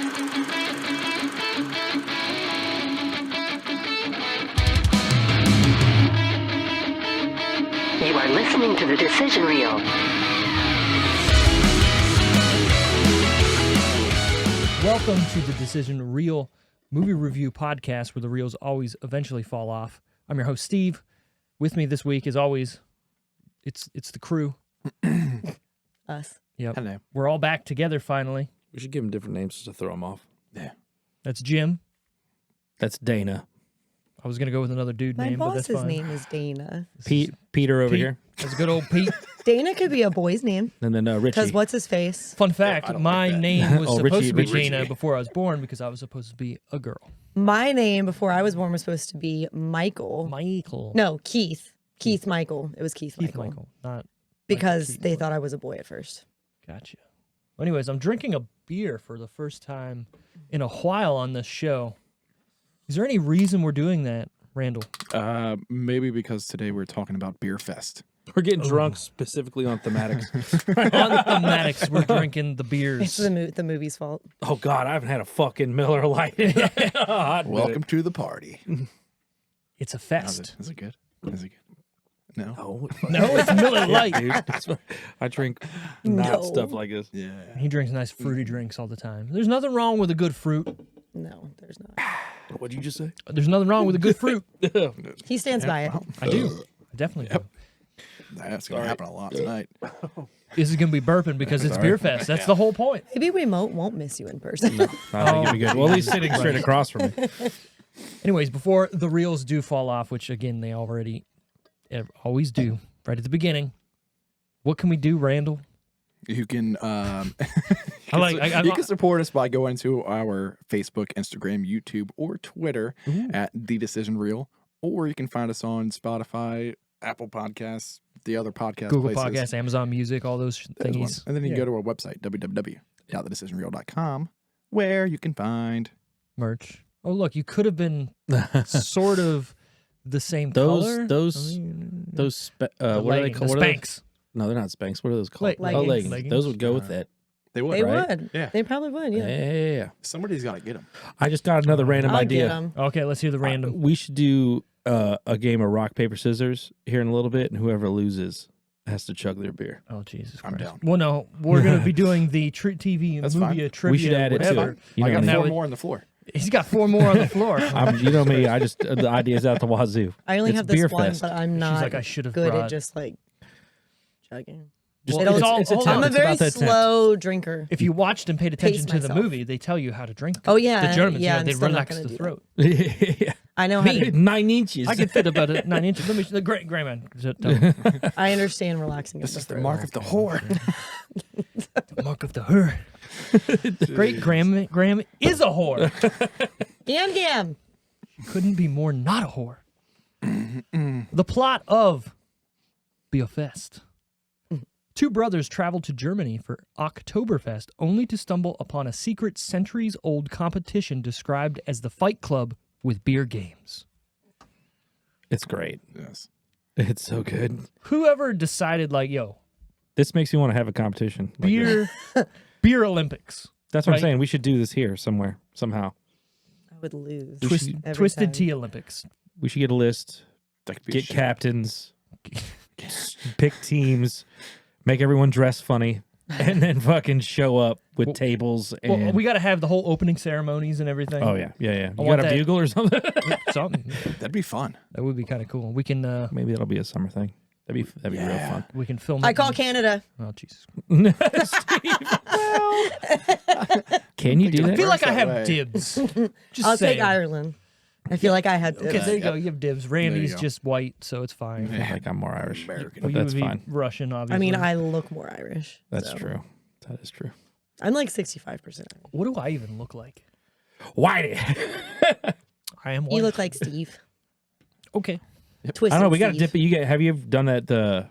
You are listening to The Decision Reel. Welcome to The Decision Reel movie review podcast where the reels always eventually fall off. I'm your host, Steve. With me this week, as always, it's the crew. Us. Yep. Hello. We're all back together finally. We should give them different names just to throw them off. Yeah. That's Jim. That's Dana. I was going to go with another dude My name, but that's boss's fine. name is Dana. Peter over Pete. here. That's good old Pete. Dana could be a boy's name. And then Richie. Because what's his face? Fun fact, I don't my like that. name was Oh, supposed Richie, to be Richie. Dana before I was born because I was supposed to be a girl. My name before I was born was supposed to be Michael. Michael. No, Keith. Keith Michael. It was Keith Michael. Not Because Keith. they thought I was a boy at first. Gotcha. Well, anyways, I'm drinking a beer for the first time in a while on this show. Is there any reason we're doing that, Randall? Maybe because today we're talking about Beerfest. We're getting drunk specifically on thematics. On thematics, we're drinking the It's beers. the movie's fault. Oh, God, I haven't had a fucking Miller Lite. Welcome to the party. It's a How's fest. it? Is it good? Is it good? No. Oh, No, it's Miller Lite. dude. I drink not No. stuff like this. Yeah. He drinks nice fruity drinks all the time. There's nothing wrong with a good fruit. No, there's not. What'd you just say? There's nothing wrong with a good fruit. He stands by it. I do. I definitely do. That's going to happen a lot tonight. This is going to be burping because it's Beerfest. That's the whole point. Maybe we won't miss you in person. I think it'd be good. Well, at least sitting straight across from me. Anyways, before the reels do fall off, which again, they always do right at the beginning, what can we do, Randall? You can You can support us by going to our Facebook, Instagram, YouTube, or Twitter at The Decision Reel, or you can find us on Spotify, Apple Podcasts, the other podcast Google places. Podcasts, Amazon Music, all those There's one. thingies. And then you can Yeah. go to our website, www.thedecisionreel.com, where you can find Merch. Oh, look, you could have been sort of the same color. Those the what are they leggings, called? the What are they- Spanx. No, they're not Spanx. What are those called? Leggings. Oh, leggings. Leggings. Those would go with that. they would. They Right? would. Yeah. They probably would, yeah. Yeah. Somebody's got to get them. I just got another random I'll idea. get 'em. Okay, let's hear the random. We should do a game of rock, paper, scissors here in a little bit, and whoever loses has to chug their beer. Oh, Jesus I'm Christ. down. Well, no, we're going to be doing the TV That's movie fine. trivia. We should add it to whatever. it. You I know got me. Now four it- more on the floor. He's got 4 more on the floor. You know me. I just the idea's out the wazoo. I only It's have this one, Beerfest. but I'm not like, I should have good brought- at just like chugging. Just, Well, it's all- it's a hold temp. on. I'm a It's very about that temp. slow drinker. If you watched and paid attention to the myself. movie, they tell you how to drink. Oh, yeah, The Germans, yeah, you know, they and still not relax gonna the do throat. Yeah. I know how Me? to. 9 inches. I can fit about 9 inches. Let me. The great grandman. I understand relaxing. This of is the the throat. mark of the whore. The mark of the whore. Great Graham is a whore. Gam. Couldn't be more not a whore. The plot of Beerfest. 2 brothers travel to Germany for Oktoberfest only to stumble upon a secret centuries-old competition described as the Fight Club with beer games. It's great. Yes. It's so good. Whoever decided, like, yo, This makes me want to have a competition. Like this. beer Olympics. That's what right. I'm saying. We should do this here somewhere, somehow. I would lose. every Twisted time. Tea Olympics. We should get a list, That could be get a shit. captains, pick teams, make everyone dress funny, and then fucking show up with tables and. Well, we got to have the whole opening ceremonies and everything. Oh yeah. You want got a that- bugle or something? Something. That'd be fun. That would be kind of cool. We can Maybe that'll be a summer thing. That'd be real fun. we can film. I it call and- Canada. Oh Jesus! Can you do I that? feel like I that have way. dibs. Just I'll saying. take Ireland. I feel like I had. Okay, there you go. You have dibs. Randy's go. just white, so it's fine. I feel like I'm more Irish, American. but You that's would be fine. Russian, obviously. I mean, I look more Irish. That's so. true. That is true. I'm like 65%. What do I even look like? Whitey. I am white. You look like Steve. Okay. Twisted I don't know. We got to Steve. dip it. Have you ever done that the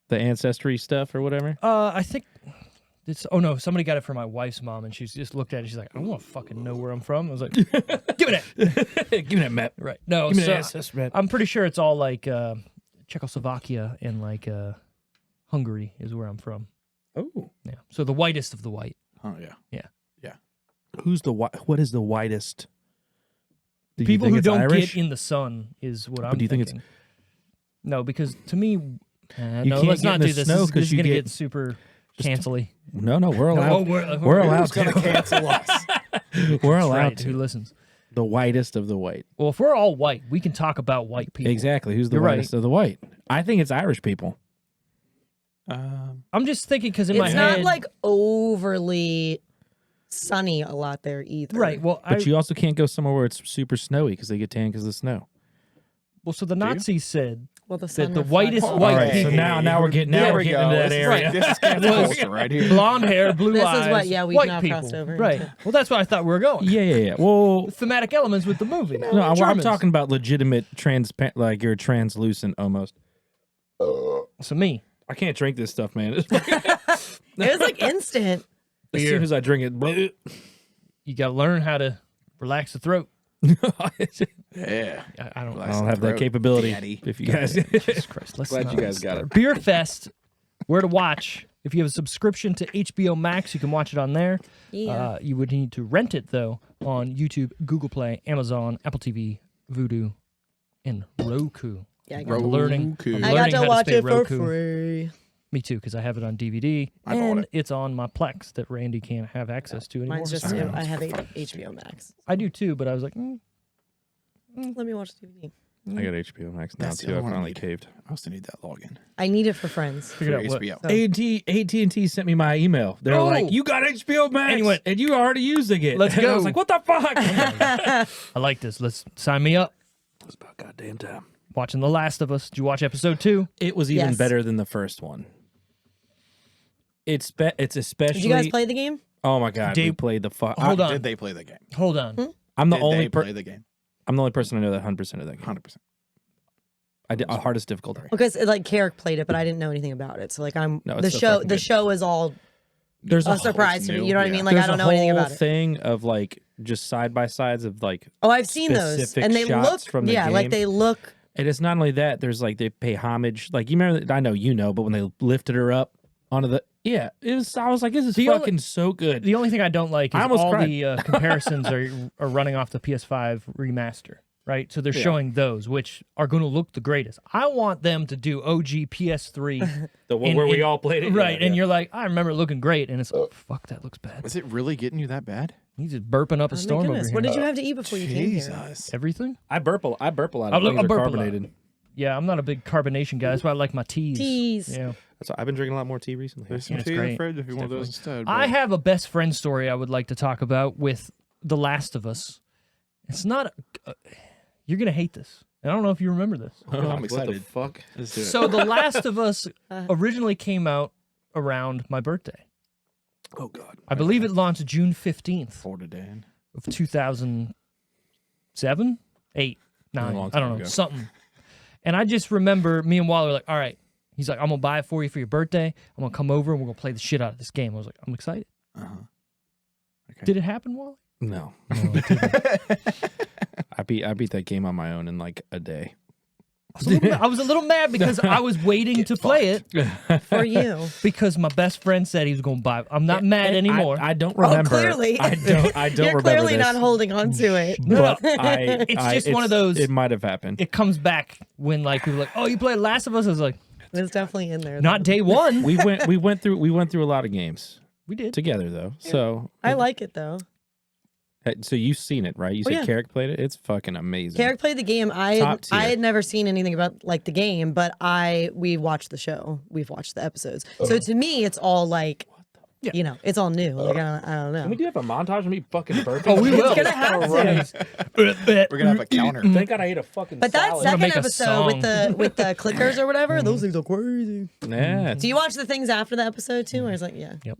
ancestry stuff or whatever? I think it's. Oh no, somebody got it for my wife's mom, and she's just looked at it. She's like, I don't want to fucking know where I'm from. I was like, give me that. Give me that map. Right. No, Give me so that ancestry map. I'm pretty sure it's all like Czechoslovakia and like Hungary is where I'm from. Oh. Yeah. So the whitest of the white. Oh yeah. What is the whitest? Do you People think who it's don't Irish? get in the sun is what I'm do you think it's- thinking. No, because to me, You no, can't let's get not in the do this. snow This 'cause is you going to get- get super cancely. No, we're allowed. We're allowed Gonna to. cancel us. We're That's allowed right. to. Who listens? The whitest of the white. Well, if we're all white, we can talk about white people. Exactly. Who's the You're whitest of the white? I think it's Irish people. I'm just thinking because in my It's head, not like overly sunny a lot there either. right. Well, But you also can't go somewhere where it's super snowy because they get tan because of the snow. so the Nazis said Well, the that sun the reflects- whitest Oh, white All right, people, so now we're getting There we into go. that This is area. right. This is cancel culture right here. blonde hair, blue This is eyes, what- yeah, we've white now people. crossed over Right. into- Well, that's what I thought we were going. Yeah. Well, Thematic elements with the movie. no, I'm Germans. talking about legitimate transparent, like you're translucent almost. So me. I can't drink this stuff, man. It was like instant. As soon as I drink it, bleh. You got to learn how to relax the throat. Yeah. I don't. I don't have that capability. Daddy. If you guys, Jesus Christ. Let's Glad not you guys got it. Beerfest, where to watch. If you have a subscription to HBO Max, you can watch it on there. Yeah. You would need to rent it, though, on YouTube, Google Play, Amazon, Apple TV, Vudu, and Roku. Yeah, I I'm got, learning. Roku. I'm I learning got how to watch stay it for Roku. free. Me too, because I have it on DVD, I bought and it. it's on my Plex that Randy can't have access to anymore. Mine's just So- I have HBO Max. I do too, but I was like, Let me watch DVD. I got HBO Max now That's the too. I other one I finally need. caved. I also need that login. I need it for friends. figured For out what. HBO. AT&T sent me my email. They're Oh. like, "You got HBO Max, And you went, and you already using it." "Let's And I go." was like, "What the fuck?" I like this. Let's sign me up. It's about goddamn time. Watching The Last of Us. Did you watch episode 2? It was even Yes. better than the first one. It's especially. Did you guys play the game? Oh my god, we Dave- played the fuck. Hold on. Did they play the game? Hold on. I'm the Did only they play the game? I'm the only person I know that 100% of that game. 100%. I did hardest difficulty. Because like Carrick played it, but I didn't know anything about it. So like No, it's the so show. fucking The good. show is all There's a surprise to me. You know what I mean? Like There's I don't a know anything whole about it. thing of like just side by sides of like, Oh, I've seen those, specific and they shots look. from the Yeah, like game. they look. and it's not only that. There's like they pay homage. Like you remember? I know you know, but when they lifted her up onto the it was. I was like, this is The only- fucking so good. The only thing I don't like is I almost all cried. the comparisons are running off the PS5 remaster, right? So they're showing those, which are going to look the greatest. I want them to do OG PS3, The one in- where we in- all played it, right? yeah, And yeah. you're like, I remember it looking great, and it's like, fuck, that looks bad. Is it really getting you that bad? He's just burping up a Oh, my storm over goodness. here. What did you have to eat before you came here? Jesus. Everything? I burp a lot. I Of things burp are a lot. carbonated. Yeah, I'm not a big carbonation guy. That's why I like my teas. Teas. Yeah. So I've been drinking a lot more tea recently. There's some it's tea in great. the fridge if you want those instead. I but- have a best friend story I would like to talk about with The Last of Us. It's not. You're gonna hate this. And I don't know if you remember this. I'm What the excited. fuck? Let's do it. So The Last of Us originally came out around my birthday. Oh god. I believe it launched June 15th For today. of 2007, 8, 9. long I time don't know, ago. something. And I just remember me and Wally were like, all right. He's like, I'm gonna buy it for you for your birthday. I'm gonna come over and we're gonna play the shit out of this game. I was like, I'm excited. Okay. Did it happen, Wally? No. I beat that game on my own in like a day. I was a little mad because I was waiting to play it For you. because my best friend said he was going to buy it. I'm not mad anymore. I don't remember. clearly. I don't You're remember clearly this. not holding on to it. But It's just one of those- It might have happened. It comes back when like people are like, "Oh, you played Last of Us?" I was like, It's definitely in there. "Not day one." we went through a lot of games We did. together though. So I like it though. so you've seen it, right? You said yeah. Carrick played it. It's fucking amazing. Carrick played the game. I Top tier. had never seen anything about like the game, but we watched the show. We've watched the episodes. So to me, it's all like, you know, it's all new. Like I don't know. Can we do have a montage of me fucking burping? Oh, we will. It's gonna happen. We're gonna have a counter. Thank God I ate a fucking But that salad. second make a episode with song. the clickers or whatever, those things are crazy. Yeah. Do you watch the things after the episode too? Or is like, yeah, Yep.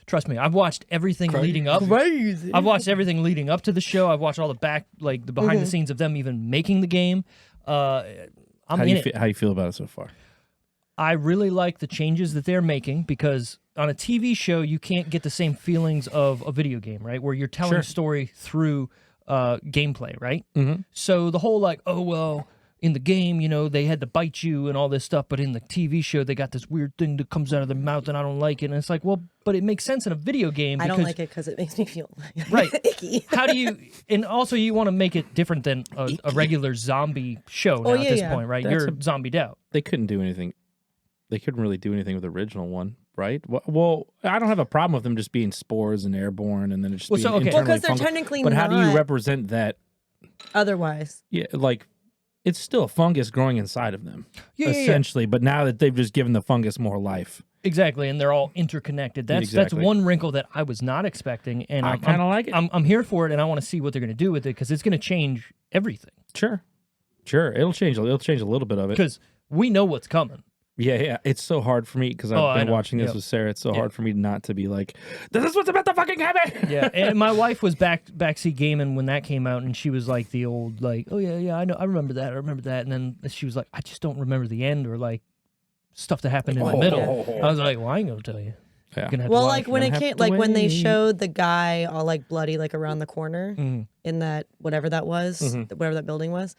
Trust me, I've watched everything leading up. crazy. I've watched everything leading up to the show. I've watched all the the behind the scenes of them even making the game. I'm How in you it. how you feel about it so far? I really like the changes that they're making because on a TV show, you can't get the same feelings of a video game, right? Where you're telling Sure. a story through gameplay, right? Mhm. So the whole like, oh, well, in the game, they had to bite you and all this stuff, but in the TV show, they got this weird thing that comes out of their mouth, and I don't like it. And it's like, well, but it makes sense in a video game. I don't like it because it makes me feel right. icky. How do you? And also, you want to make it different than a regular zombie show now at this point, right? You're zombied out. They couldn't do anything. They couldn't really do anything with the original one, right? Well, I don't have a problem with them just being spores and airborne, and then it's just being internally because they're fungal. technically But how do you not represent that? Otherwise, Yeah, like it's still a fungus growing inside of them, Yeah. essentially. But now that they've just given the fungus more life, Exactly, and they're all interconnected. That's one wrinkle that I was not expecting, and I kind of like it. I'm here for it, and I want to see what they're going to do with it because it's going to change everything. Sure, it'll change. It'll change a little bit of it Because we know what's coming. Yeah. It's so hard for me because I've been watching this with Sarah. It's so hard for me not to be like, this is what's about to fucking happen. Yeah, and my wife was backseat gaming when that came out, and she was like the old like, oh yeah, I know, I remember that, and then she was like, I just don't remember the end or like stuff that happened in the middle. I was like, well, I ain't gonna tell you. Yeah. well, like when it came, like when they showed the guy all like bloody, like around the corner in that whatever that was, whatever that building was.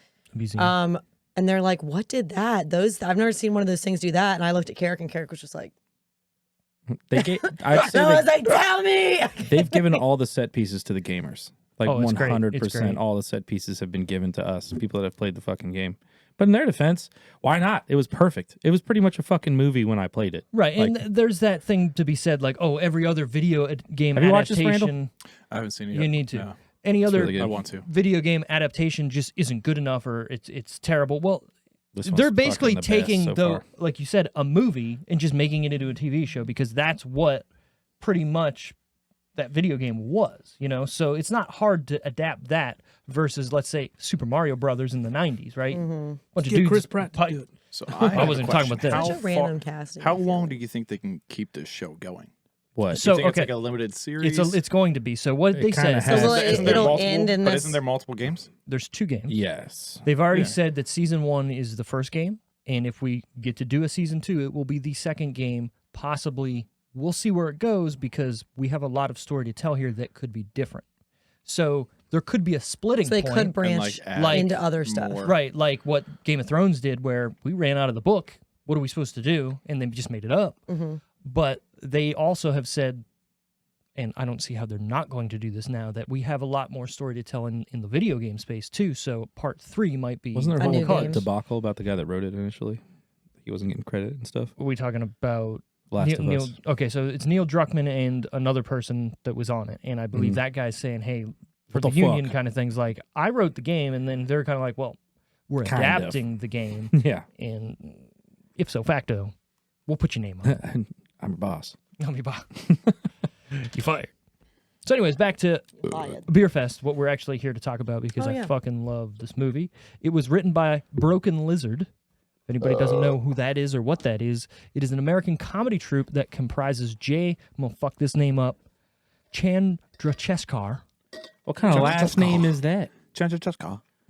And they're like, what did that? I've never seen one of those things do that. And I looked at Carrick, and Carrick was just like, I was like, tell me. They've given all the set pieces to the gamers. Like it's great. 100%, all the set pieces have been given to us, people that have played the fucking game. But in their defense, why not? It was perfect. It was pretty much a fucking movie when I played it. Right, like, and there's that thing to be said, like, oh, every other video game have you watched this, adaptation. Randall? I haven't seen it yet. You need to. No. Any other really good. I want to. video game adaptation just isn't good enough, or it's terrible. Well, this one's they're basically fucking the best taking so far. like you said, a movie and just making it into a TV show because that's what pretty much that video game was, So it's not hard to adapt that versus, let's say, Super Mario Brothers in the 90s, right? Bunch of dudes. Chris Pratt to do it. So I wasn't talking about that. Such a random casting. How long do you think they can keep this show going? What? So You think okay, it's like a limited series? it's going to be. So what It they kinda said, has. So Isn't there it'll multiple- end in but this. isn't there multiple games? there's 2 games. Yes. They've already said that season 1 is the first game, and if we get to do a season 2, it will be the second game. Possibly, we'll see where it goes because we have a lot of story to tell here that could be different. So there could be a splitting So they point. could branch add into other stuff. more. Right, like what Game of Thrones did, where we ran out of the book. What are we supposed to do? And they just made it up. But they also have said, and I don't see how they're not going to do this now, that we have a lot more story to tell in the video game space too. So part 3 might be. Wasn't there A a new whole game. debacle about the guy that wrote it initially? He wasn't getting credit and stuff. Are we talking about Last of Us. Okay, so it's Neil Druckmann and another person that was on it, and I believe that guy's saying, "Hey, for What the the union fuck? kind of things." Like, I wrote the game, and then they're kind of like, "Well, we're Kind of. adapting the game, Yeah. and ipso facto, we'll put your name on it." I'm a boss. I'll be back. You fired. So, anyways, back to Fired. Beerfest, what we're actually here to talk about because I fucking love this movie. It was written by Broken Lizard. If anybody doesn't know who that is or what that is, it is an American comedy troupe that comprises I'm gonna fuck this name up, Chandrasekhar, What kind of last name is that?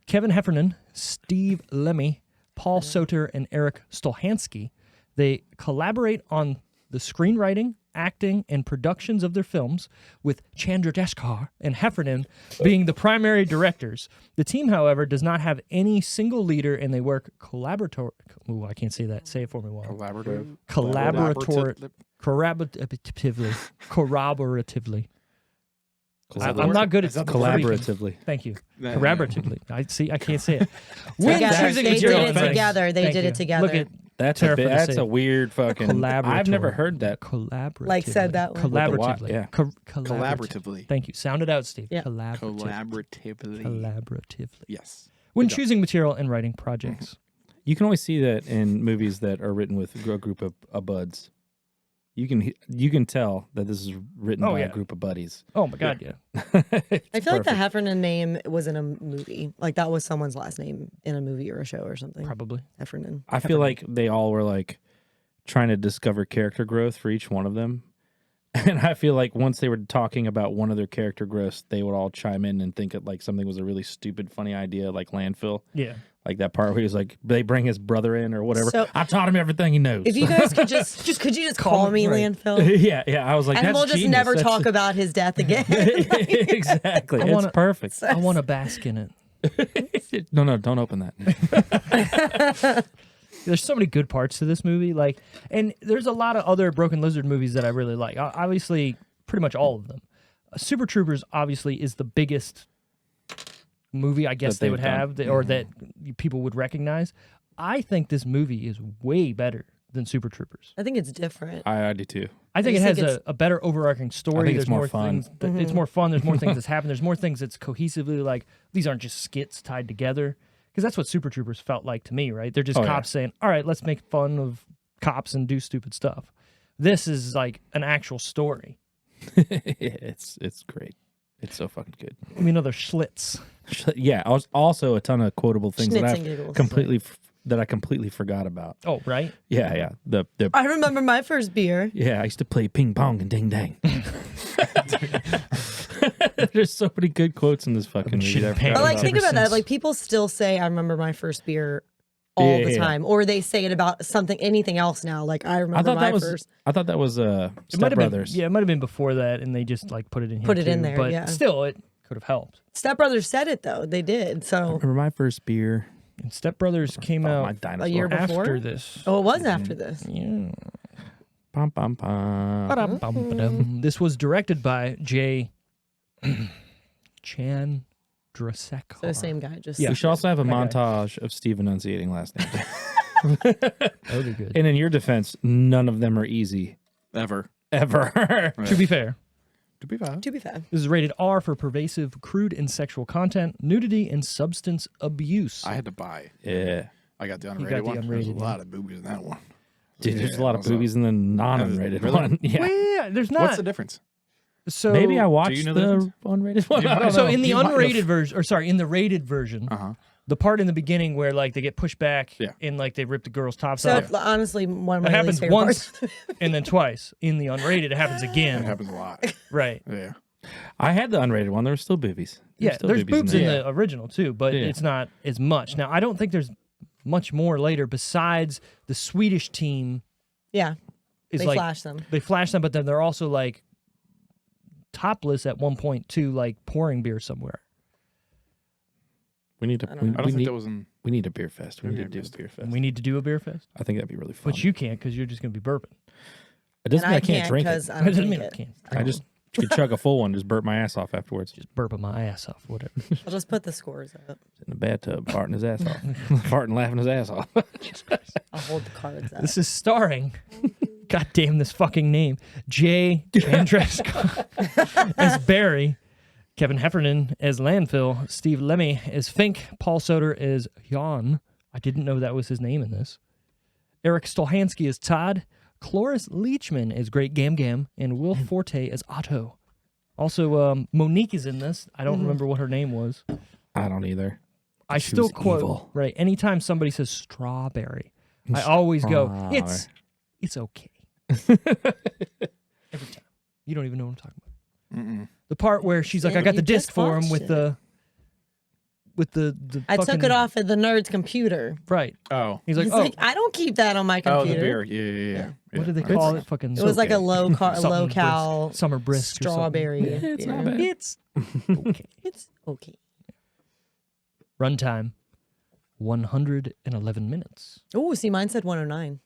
Kevin Heffernan, Steve Lemmy, Paul Soter, and Eric Stolhansky. They collaborate on the screenwriting, acting, and productions of their films, with Chandrasekhar and Heffernan being the primary directors. The team, however, does not have any single leader, and they work collaboratively. Ooh, I can't say that. Say it for me, Juan. Corroboratively. I'm not good at Collaboratively. Thank you. Collaboratively. I can't say it. When Together. choosing They material, did it thanks. together. They Thank did you. it together. Look at That's Tara a for the that's sake. a weird fucking. I've never heard that. Collaboratively. Like said that one. Collaboratively. Yeah. Collaboratively. Thank you. Sound it out, Steve. Yeah. Collaboratively. Collaboratively. Yes. When choosing material and writing projects. You can always see that in movies that are written with a group of buds. You can tell that this is written by a group of buddies. Oh my God, yeah. I feel like the Heffernan name was in a movie. Like that was someone's last name in a movie or a show or something. Probably. Heffernan. I feel like they all were like trying to discover character growth for each one of them. And I feel like once they were talking about one of their character growths, they would all chime in and think it like something was a really stupid, funny idea, like landfill. Yeah. Like that part where he was like, they bring his brother in or whatever. So- I taught him everything he knows. If you guys could could you just call me right. landfill? yeah. I was like, And that's we'll just genius. never That's- talk about his death again. Exactly. wanna- It's perfect. I want to bask in it. No, don't open that. There's so many good parts to this movie, and there's a lot of other Broken Lizard movies that I really like. Obviously, pretty much all of them. Super Troopers obviously is the biggest movie I guess they would have, or that people would recognize. I think this movie is way better than Super Troopers. I think it's different. I do too. I think it has a better overarching story. I think There's it's more fun. Things it's more fun. There's more things that's happened. There's more things that's cohesively like, these aren't just skits tied together. Because that's what Super Troopers felt like to me, right? They're just cops saying, all right, let's make fun of cops and do stupid stuff. This is like an actual story. It's great. It's so fucking good. I mean, other Schlitz. Yeah, also a ton of quotable things Schnitz that and giggles. I completely forgot about. Oh, right? Yeah. I remember my first beer. Yeah, I used to play ping pong and ding dang. There's so many good quotes in this fucking movie. But like, think about that. Like, people still say, "I remember my first beer" all the time, or they say it about anything else now. Like, I remember my first. I thought that was Step Brothers. Yeah, it might have been before that, and they just like put it in here. Put it too, in there, but yeah. still, it could have helped. Step Brothers said it though. They did. I So remember my first beer. And Step Brothers came Oh, my out dinosaur. a year before. after this. Oh, it was after this. Yeah. Bum, bum, bum. Ba-dum-bum-ba-dum. This was directed by Jay Chandrasekhar. So same guy. Just We should also have a montage of Steve enunciating last names. That would be good. And in your defense, none of them are easy. Ever. To be fair, To be fair. To be fair. this is rated R for pervasive, crude, and sexual content, nudity, and substance abuse. I had to buy. Yeah. I got the got unrated the one. There's a unrated lot of boobies in that one. Dude, there's a Yeah, lot of also- boobies in the non-unrated Really? one. Yeah. Well, yeah, there's not. What's the difference? So Maybe I watched you know the the difference? unrated one. I don't So know. in the You might have. unrated version, or sorry, in the rated version, the part in the beginning where like they get pushed back Yeah. and like they rip the girl's tops So off. honestly, one of It my happens least favorite once parts. and then twice. In the unrated, it happens It again. happens a lot. Right. Yeah. I had the unrated one. There were still boobies. Yeah, still there's boobs in there. the original too, but Yeah. it's not as much. Now, I don't think there's much more later besides the Swedish team Yeah, is they like flash them. they flash them, but then they're also like topless at one point too, like pouring beer somewhere. We need to. I don't know. I don't We think need, that was in. we need a beer fest. We We need to need do a a beer beer fest. And we need to do a beer fest, I think that'd be really fun. but you can't because you're just gonna be burping. It doesn't And mean I can't drink it. because I That don't doesn't drink mean it. I can't. I just could chug a full one, just burp my ass off afterwards. Just burping my ass off, whatever. I'll just put the scores up. In the bathtub, farting his ass off, farting, laughing his ass off. I'll hold the cards up. This is starring, God damn this fucking name, Jay Chandrasekhar as Barry, Kevin Heffernan as Landfill, Steve Lemmy as Fink, Paul Soder as Jan. I didn't know that was his name in this. Eric Stolhansky as Todd, Cloris Leachman as Great Gam Gam, and Will Forte as Otto. Also, Monique is in this. I don't remember what her name was. I don't either. I She still was quote, evil. right, anytime somebody says strawberry, I always go, it's okay. Every time. You don't even know what I'm talking about. Mm-mm. The part where she's like, I Sam, got the you disc just for him watched with it. the I took fucking- it off of the nerd's computer. Right. Oh. He's like, He's oh, like, I don't keep that on my Oh, computer. the beer. Yeah. what do they Okay. call it? Fucking It was like a low something cal brisk, summer brisk or something. strawberry. Yeah, it's beer. not bad. It's okay. It's okay. Runtime 111 minutes. Oh, see, mine said 109.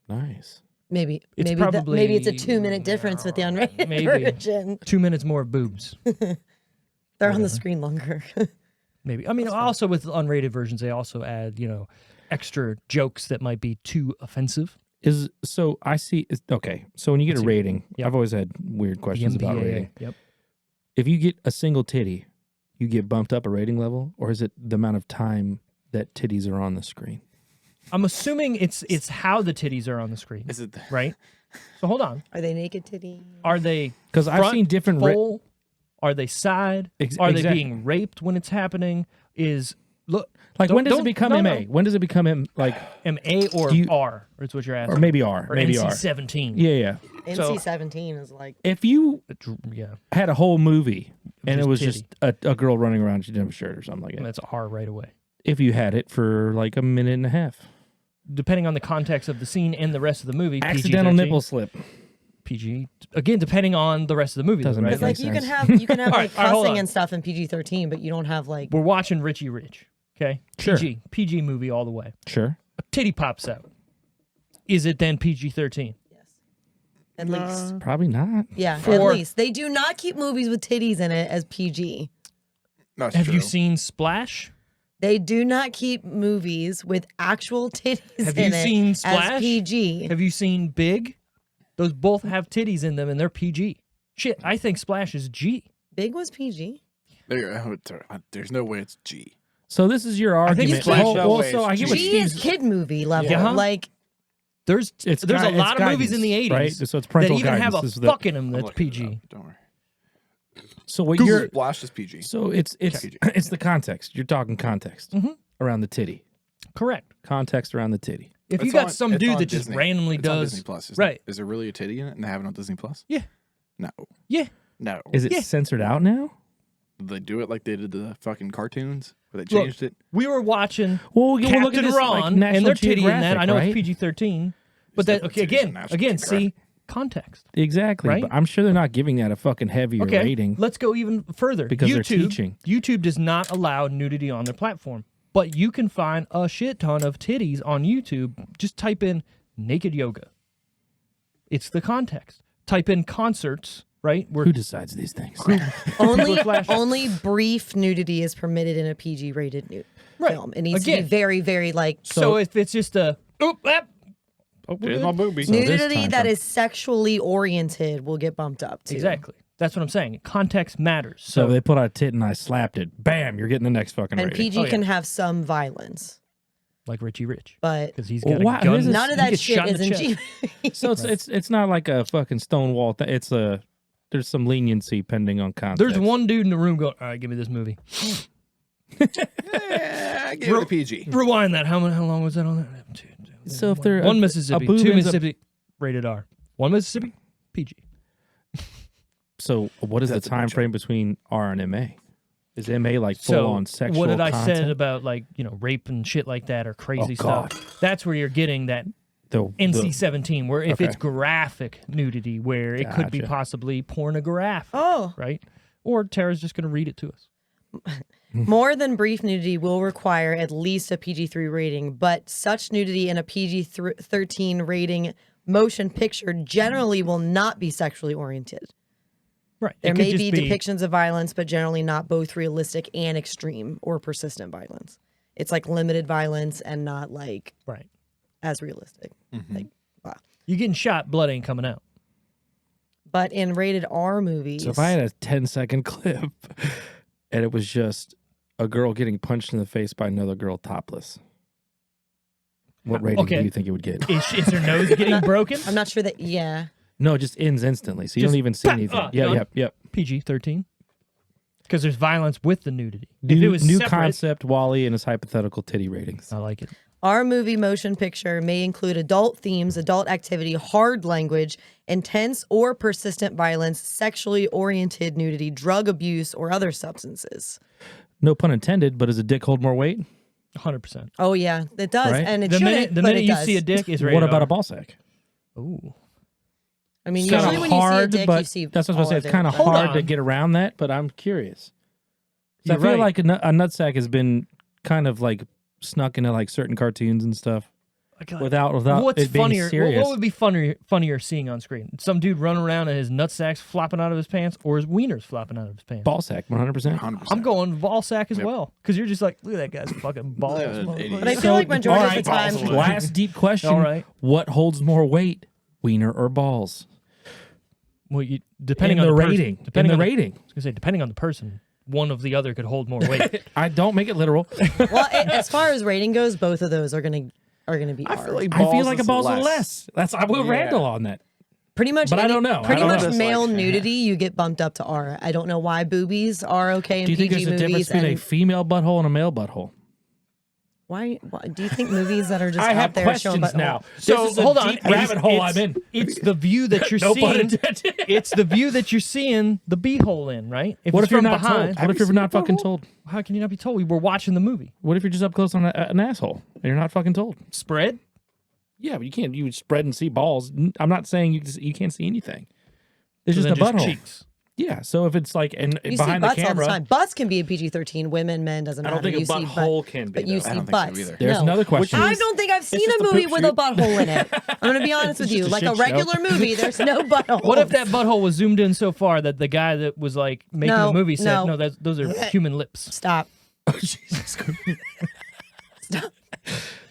Nice. Maybe It's maybe probably- maybe it's a 2-minute difference with the unrated Maybe. version. 2 minutes more boobs. They're on the screen longer. Maybe. I mean, also with unrated versions, they also add, extra jokes that might be too offensive. Okay. So when you get a Let's see. rating, Yep. I've always had weird The questions about MPAA. rating. Yep. If you get a single titty, you get bumped up a rating level, or is it the amount of time that titties are on the screen? I'm assuming it's how the titties are on the screen, Is it? right? So hold on. Are they naked titty? Are they Because I've front, seen different. full? Are they side? Are they exactly. being raped when it's happening? Look Like don't- when does it don't- become no, MA? no. When does it become MA or Do you- R? Is what you're asking. or maybe R? Or Maybe R. NC-17. Yeah. NC-17 is like If you Yeah. had a whole movie and Just it was titty. just a girl running around, she didn't have a shirt or something like that. That's R right away. If you had it for like a minute and a half, Depending on the context of the scene and the rest of the movie, accidental PG-13. nipple slip. PG. Again, depending on the rest of the movie. Doesn't though, right? make It's like sense. you can have like all right, hold cussing on. and stuff in PG-13, but you don't have like. We're watching Richie Rich. Okay, Sure. PG movie all the way. Sure. A titty pops out. Is it then PG-13? At least. Probably not. Yeah, For- at least. They do not keep movies with titties in it as PG. That's Have true. you seen Splash? They do not keep movies with actual titties Have in you it seen as Splash? PG. Have you seen Big? Those both have titties in them, and they're PG. Shit, I think Splash is G. Big was PG. There's no way it's G. So this is your I think argument. Splash Well, no well, way so I it's get what G is Steve's... kid movie level. Yeah. Like, There's It's there's a gui- lot it's of movies in the guidance, 80s right? So it's that parental even have a guidance is the- fuck in them I'm that's looking it PG. up, don't worry. So what Google you're... Splash is PG. So it's PG. it's the context. You're talking context around the titty. Correct. Context around the titty. If you It's got on- some it's dude on that just Disney. randomly It's on does Disney Plus. right. Is there really a titty in it and they have it on Disney Plus? Yeah. No. Yeah. No. Is it Yeah. censored out now? Did they do it like they did the fucking cartoons? Where they Look, changed it? we were watching Well, Captain look at this, Ron like, and National their titty in that. Geographic, I know right? it's PG-13, but There's that different okay titties in again, National again, Geographic. see context. Exactly. Right? But I'm sure they're not giving that a fucking heavier Okay, rating. let's go even further. Because they're YouTube, teaching. YouTube does not allow nudity on their platform, but you can find a shit ton of titties on YouTube. Just type in naked yoga. It's the context. Type in concerts, right? Where Who decides these things? only brief nudity is permitted in a PG-rated Right. film. It needs to Again. be very, very like so if it's just a oop, ah, oh, we're There's good. my boobies. this nudity time that from- is sexually oriented will get bumped up too. Exactly. That's what I'm saying. Context matters. So they put out a tit and I slapped it. Bam! You're getting the next fucking And rating. PG Oh, yeah. can have some violence, like Richie Rich, but because he's Well, got why- a gun. this is- none of He that gets shit shot in is the in chest. G. So it's not like a fucking Stonewall. It's a there's some leniency pending on context. There's one dude in the room going, "All right, give me this movie." Yeah, give it a PG. Rewind that. How long was that on that? So if they're One a Mississippi, boob two ends up- Mississippi, rated R. One Mississippi, PG. So what is That's the a time bunch frame between R and MA? Is MA like full So on sexual? what did I content? said about like rape and shit like that or crazy Oh, God. stuff? That's where you're getting that the NC-17, where if it's Okay. graphic nudity, where it could be Gotcha. possibly pornographic, Oh, right? Or Tara's just going to read it to us. more than brief nudity will require at least a PG-3 rating, but such nudity in a PG-13 rating motion picture generally will not be sexually oriented. Right. There It could may just be depictions of violence, but generally not both realistic and extreme or persistent violence. It's like limited violence and not like Right. as realistic. Mm-hmm. Like, wow. You getting shot, blood ain't coming out. But in rated R movies, So if I had a 10-second clip and it was just a girl getting punched in the face by another girl topless, what rating Okay. do you think it would get? Is her nose getting broken? I'm not sure that. Yeah, No, it just ends instantly. So you Just don't even see bah, anything. done. Yep. PG-13. Because there's violence with the nudity. If New, it was new separate, concept, Wally and his hypothetical titty ratings. I like it. R movie motion picture may include adult themes, adult activity, hard language, intense or persistent violence, sexually oriented nudity, drug abuse, or other substances. No pun intended, but does a dick hold more weight? 100%. Oh yeah, it does, Right? and it The shouldn't. minute, but it you does. see a dick is rated What about R. a ball sack? Ooh. I mean, It's kinda usually when you see a hard, dick, but you see. that's what I was all going of to say. it, It's kind of but- Hold hard to on. get around that, but I'm curious. 'Cause I You're feel right. like a nutsack has been kind of like snuck into like certain cartoons and stuff without What's it being funnier? serious. What would be funnier seeing on screen? Some dude running around and his nutsacks flopping out of his pants, or his wieners flopping out of his pants? Ball sack, 100%. 100%. I'm going ball sack as well, because you're just like, look at that guy's fucking balls. Look at that motherfucker. idiot. But I feel like majority all of the right, time, balls. Last deep question. All right. What holds more weight, wiener or balls? Well, depending in on the person- rating. depending in the on rating. I was gonna say, depending on the person, one of the other could hold more weight. I don't make it literal. well, as far as rating goes, both of those are gonna be. I R. feel like I balls feel like a is balls less. are less. That's I will Yeah. Randall on that. Pretty much, But I don't know. I Pretty don't much know. Just male like- nudity, you get bumped up to R. I don't know why boobies are okay in Do you think PG there's a difference movies. between a And female butthole and a male butthole? why do you think movies that are just I out have there showing questions butthole- now. So this is a hold on, deep rabbit hole I'm in. It's the view that you're No pun seeing. intended. It's the view that you're seeing the beehole in, right? What it's if you're from not behind, told? What if you're not fucking told? How can you not be told? We were watching the movie. What if you're just up close on an asshole and you're not fucking told? Spread. Yeah, but you can't. You spread and see balls. I'm not saying you can't see anything. It's So just then a butthole. cheeks. Yeah. So if it's like and You see behind the butts all the camera, time. Butts can be a PG-13. Women, men, doesn't I matter. don't think a you see butthole can be. but you though. I see don't think so butts. either. There's No. another question. I don't think I've seen just a a movie poop with a shoot. butthole in it. I'm going to be honest with you. just a Like a shit show. regular movie, there's no butthole. What if that butthole was zoomed in so far that the guy that was like making No, the movie said, no. "No, those are human lips." Stop. Jesus Christ.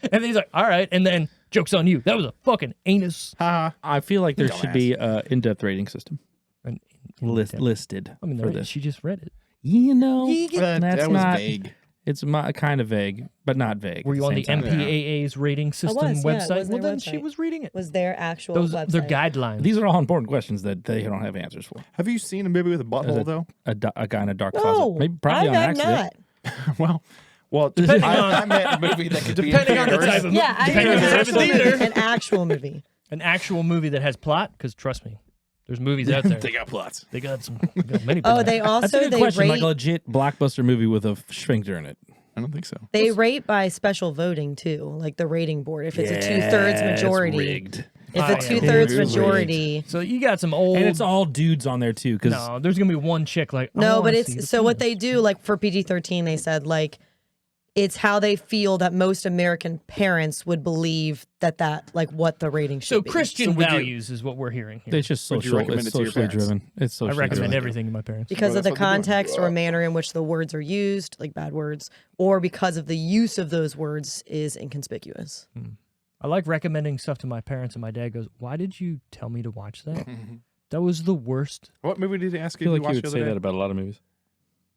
And then he's like, "All right," and then joke's on you. That was a fucking anus. I feel like there should Dumbass. be an in-depth rating system An- listed I mean, for this. she just read it. You know, That that's was not vague. It's kind of vague, but not vague. Were you at on the same time. MPAA's rating system was, yeah, it website? was Well, their then she website. was reading it. Was their actual Those website. their guidelines. These are all important questions that they don't have answers for. Have you seen a movie with a butthole though? A guy in a dark No, closet, maybe probably on I have accident. not. Well, Depending I, on- I meant a movie that could depending be on the type of Yeah, I depending on the type of theater. an actual movie. An actual movie that has plot. Because trust me, there's movies out there. They got plots. They got many. Oh, plots. they That's a also good they question. rate Like a legit blockbuster movie with a sphincter in it. I don't think so. they rate by special voting too, like the rating board. If it's a 2/3 it's majority, rigged. if Oh, a yeah. 2/3 It is majority. So you got some old. And it's all dudes on there too. Because no. There's gonna be one chick like. I No, wanna but see the it's so what penis. they do, like for PG-13, they said like it's how they feel that most American parents would believe that like what the rating should So be. Christian So would you- values is what we're hearing here. it's just Would you social. recommend It's it to your socially parents? driven. It's I socially recommend driven. everything to my parents. because Well, of the that's what they're doing. context or manner in which the words are used, like bad words, or because of the use of those words is inconspicuous. I like recommending stuff to my parents, and my dad goes, "Why did you tell me to watch that? That was the worst." What movie did he ask I you feel to like you watch would the say other that day? about a lot of movies.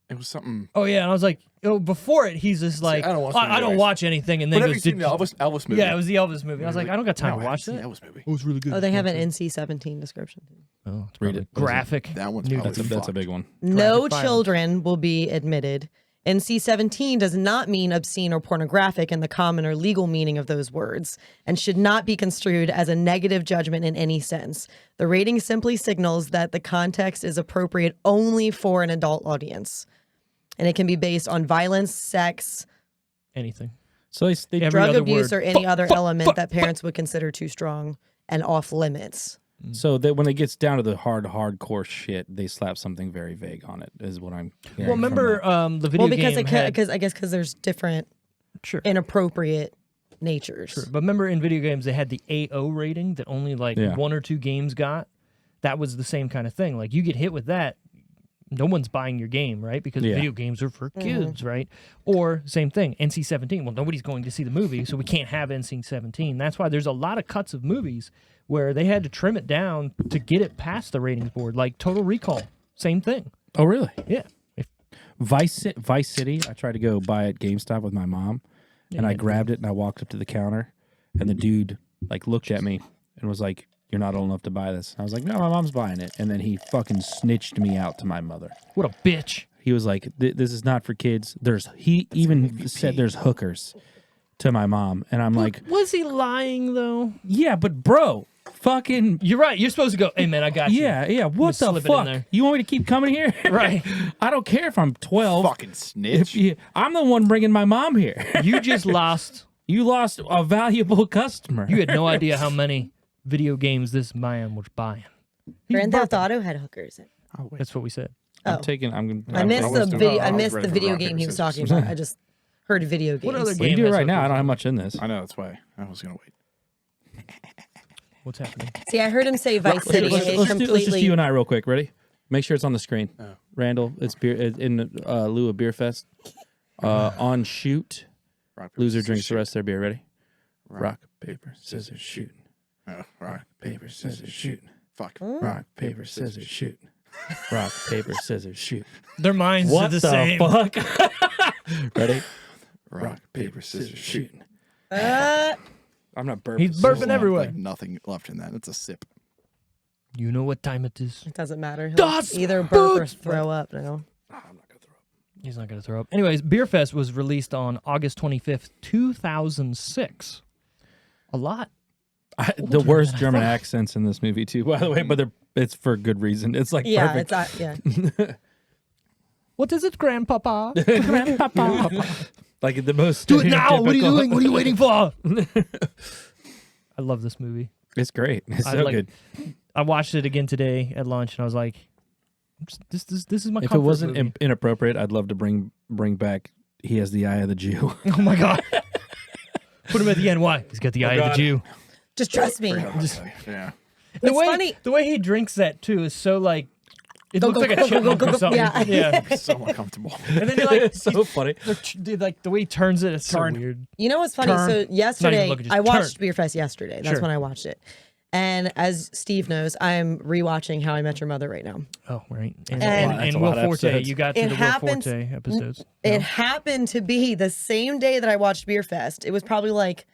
It was something. Oh yeah, and I was like, before it, he's just like, I don't watch I don't movies. watch anything, and then But he have you goes, seen the Elvis movie? Yeah, it was the Elvis movie. I was like, I don't got time No, to I watch haven't that. seen the Elvis movie. It was really good. Oh, they have an NC-17 description. Oh, it's Read probably it. graphic. That one's nudity. probably That's a fucked. big one. No Graphic children will be admitted. NC-17 does not mean obscene or pornographic in the common or legal meaning of those words and should not be construed as a negative judgment in any sense. The rating simply signals that the context is appropriate only for an adult audience. And it can be based on violence, sex, Anything. So they Every drug other abuse, word. or any other element that parents would consider too strong and off limits. So that when it gets down to the hardcore shit, they slap something very vague on it. Is what I'm. Well, remember the video Well, because game had, because there's different sure. inappropriate natures. Sure. But remember in video games they had the AO rating that only like Yeah. one or two games got. That was the same kind of thing. Like you get hit with that, no one's buying your game, right? Because Yeah. video games are for kids, right? Or same thing, NC-17. Well, nobody's going to see the movie, so we can't have NC-17. That's why there's a lot of cuts of movies where they had to trim it down to get it past the ratings board. Like Total Recall, same thing. Oh, really? Yeah. Vice City. I tried to go buy at GameStop with my mom, and I grabbed it and I walked up to the counter, and the dude like looked at me and was like, "You're not old enough to buy this." I was like, "No, my mom's buying it." And then he fucking snitched me out to my mother. What a bitch. He was like, "This is not for kids." He even said there's hookers to my mom, and I'm like, Was he lying though? "Yeah, but bro, fucking." You're right. You're supposed to go, "Hey man, I got you." Yeah. What Just the slip it in fuck? there. You want me to keep coming here? Right. I don't care if I'm 12. Fucking snitch. I'm the one bringing my mom here. You just lost. You lost a valuable customer. You had no idea how many video games this man was buying. He's Grand Theft burping. Auto had hookers. Oh, wait. That's what we said. I'm taking. I'm. I missed was the doing- video. I I was missed ready the for video rock, game paper, he was scissors. talking about. I just heard video games. other We can game do it has right now. I hookers don't have on it? much in this. I know, that's why I was going to wait. What's happening? See, I heard him say Vice City. Let's It just do you completely. and I real quick. Ready? Make sure it's on the screen. Randall, it's beer in lieu of Beerfest. On shoot, Rock, paper, loser scissors, drinks the shoot. rest of their beer. Ready? Rock, paper, scissors, shoot. Rock, Paper, scissors, shoot. fuck. Rock, paper, scissors, shoot. Rock, paper, scissors, shoot. Their minds What are the the same. fuck? Ready? Rock, paper, scissors, shoot. I'm not burping. He's burping There's everywhere. like nothing left in that. It's a sip. You know what time it is. It doesn't matter. He'll Das either burp or Boot. throw up. No. He's not going to throw up. Anyways, Beerfest was released on August 25th, 2006. A lot. The worst German accents in this movie too, by the way, but it's for good reason. It's like Yeah, perfect. it's yeah. What is it, Grandpapa? Like the most. Do it now. What are you stereotypical- doing? What are you waiting for? I love this movie. It's great. It's I so like- good. I watched it again today at lunch, and I was like, "This is my." If it comfort wasn't movie. inappropriate, I'd love to bring back. He has the eye of the Jew. Oh my god! Put him at the end. Why? He's got the eye of the God. Jew. Just trust me. Yeah. The It's way, funny. The way he drinks that too is so like. It Go, looks go, like go, a chipmunk go, go, or go. something. Yeah. So uncomfortable. And then you're like, so funny. like the way he turns it, it's so Turn. weird. You know what's funny? Turn. So yesterday, looking, just I watched turn. Beerfest yesterday. That's Sure. when I watched it. And as Steve knows, I am rewatching How I Met Your Mother right now. Oh right. And- That's a Will lot of Forte, episodes. you got to It the happens- Will Forte episodes. It happened to be the same day that I watched Beerfest. It was probably like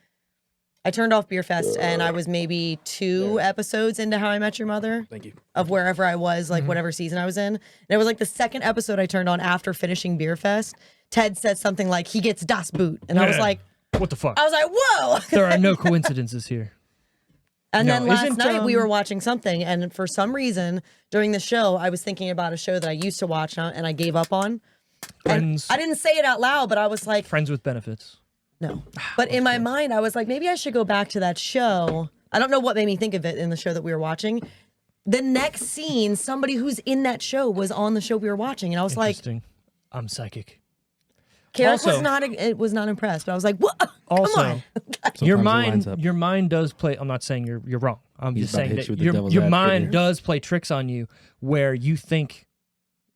I turned off Beerfest and I was maybe 2 episodes into How I Met Your Mother Thank you. of wherever I was, like whatever season I was in. And it was like the second episode I turned on after finishing Beerfest. Ted said something like, "He gets das Boot," and I was Yeah. like, What the fuck? "Whoa!" There are no coincidences here. And No, then last isn't, night we were watching something, and for some reason during the show, I was thinking about a show that I used to watch and I gave up on. And Friends, I didn't say it out loud, but I was like, Friends with Benefits. no. But in my mind, I was like, maybe I should go back to that show. I don't know what made me think of it in the show that we were watching. The next scene, somebody who's in that show was on the show we were watching, and I was like, Interesting. I'm psychic. Carrick Also- was not impressed, but I was like, what? Also, Come on. your Sometimes it lines up. mind does play. I'm not saying you're wrong. I'm He's just about to saying hit you that with the your devil's your advocate mind here. does play tricks on you where you think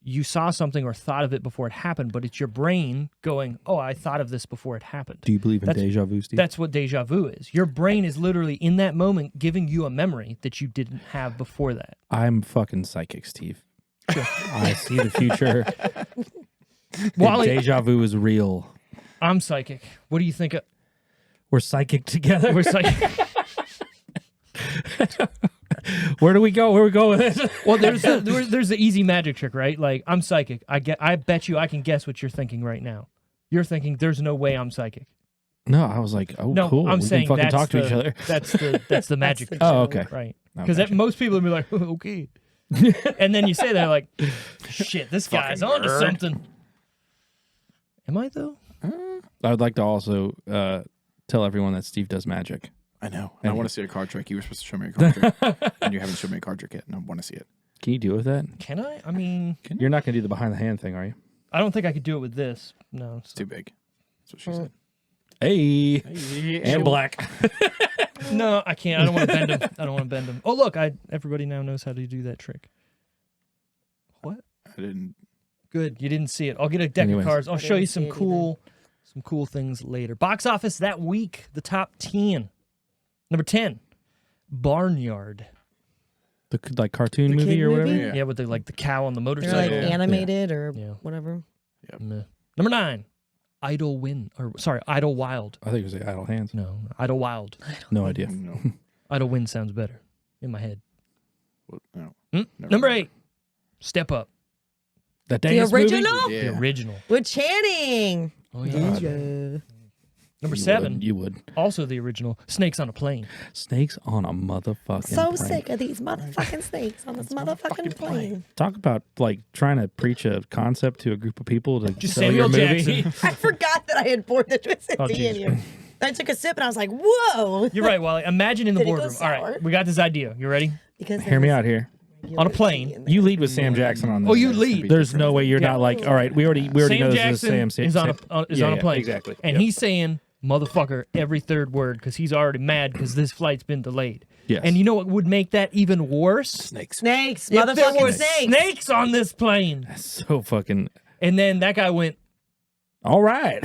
you saw something or thought of it before it happened, but it's your brain going, "Oh, I thought of this before it happened." Do you believe in That's- deja vu, Steve? That's what deja vu is. Your brain is literally in that moment giving you a memory that you didn't have before that. I'm fucking psychic, Steve. I see the future. Wally, Deja vu is real. I'm psychic. What do you think? We're psychic together. We're psychic. Where do we go? Where we go with this? Well, there's the easy magic trick, right? Like, I'm psychic. I bet you I can guess what you're thinking right now. You're thinking there's no way I'm psychic. No, I was like, oh, No, cool. I'm we saying can fucking that's talk to the, each other. That's the magic. the trick, Oh, okay. right? Oh, Because gotcha. most people would be like, okay, and then you say that like, shit, this guy's Fucking onto nerd. something. Am I though? I would like to also tell everyone that Steve does magic. I know. And I want to see a card trick. You were supposed to show me a card trick. And you haven't shown me a card trick yet. And I want to see it. Can you deal with that? Can I? I mean, You're not going to do the behind the hand thing, are you? I don't think I could do it with this. No. It's too big. That's what she said. Hey. And black. No, I can't. I don't want to bend him. I don't want to bend him. Oh, look, everybody now knows how to do that trick. What? I didn't. Good. You didn't see it. I'll get a deck Anyways. of cards. I'll show you didn't see some it cool things later. Box office that week, the top 10. Number 10, Barnyard. The like cartoon The movie kid or whatever? movie? Yeah. Yeah, with the cow on the They're motorcycle. like Yeah. animated or Yeah. whatever. Meh. Number 9, Idle Wild. I think it was like Idle Hands. No, Idle Wild. No idea. No. Idle Wind sounds better in my head. What? No. Never Never Number mind. 8, Step Up. The The dance movie? original Yeah. The original. with Channing. Oh yeah. Yeah. Number You 7, would, you would. also the original, Snakes on a Plane. Snakes on a motherfucking So plane. sick of these motherfucking snakes on this motherfucking plane. Talk about like trying to preach a concept to a group of people to Just sell your Samuel movie. Jackson. I forgot that I had poured the twisted Oh, tea jeez. in here. I took a sip and I was like, whoa. You're right, Wally. Imagine in the Did it go boardroom. All right, sour? we got this idea. You ready? Because Hear me out here. On a plane. You lead with Sam Jackson on this. Oh, you lead. There's no way you're Yeah. not like, all right, we already know Sam this Jackson is Sam. is on a plane. Exactly. And Yep. he's saying motherfucker every third word because he's already mad because this flight's been delayed. Yes. And you know what would make that even worse? Snakes. Snakes. If there Motherfucking was snakes. snakes on this plane. so fucking And then that guy went, all right.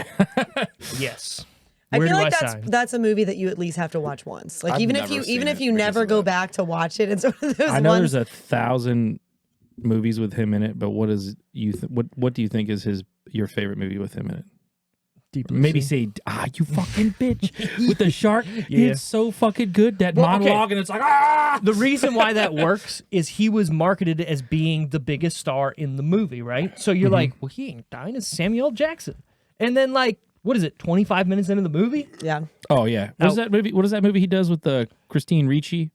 yes. I Where feel do like I that's sign? that's a movie that you at least have to watch once. Like I've even never if seen you it never because go of that. back to watch it, it's one of those I know ones. there's 1,000 movies with him in it, but what is what do you think is your favorite movie with him in it? Deep Blue Maybe Sea. say, you fucking bitch with the shark. Yeah. It's so fucking good. That Well, okay. monologue, and it's like, ah. The reason why that works is he was marketed as being the biggest star in the movie, right? So you're like, well, he ain't dying. It's Samuel Jackson. And then, like, what is it, 25 minutes into the movie? yeah. Oh yeah. What is Now- that movie? What is that movie he does with the Christine Ricci?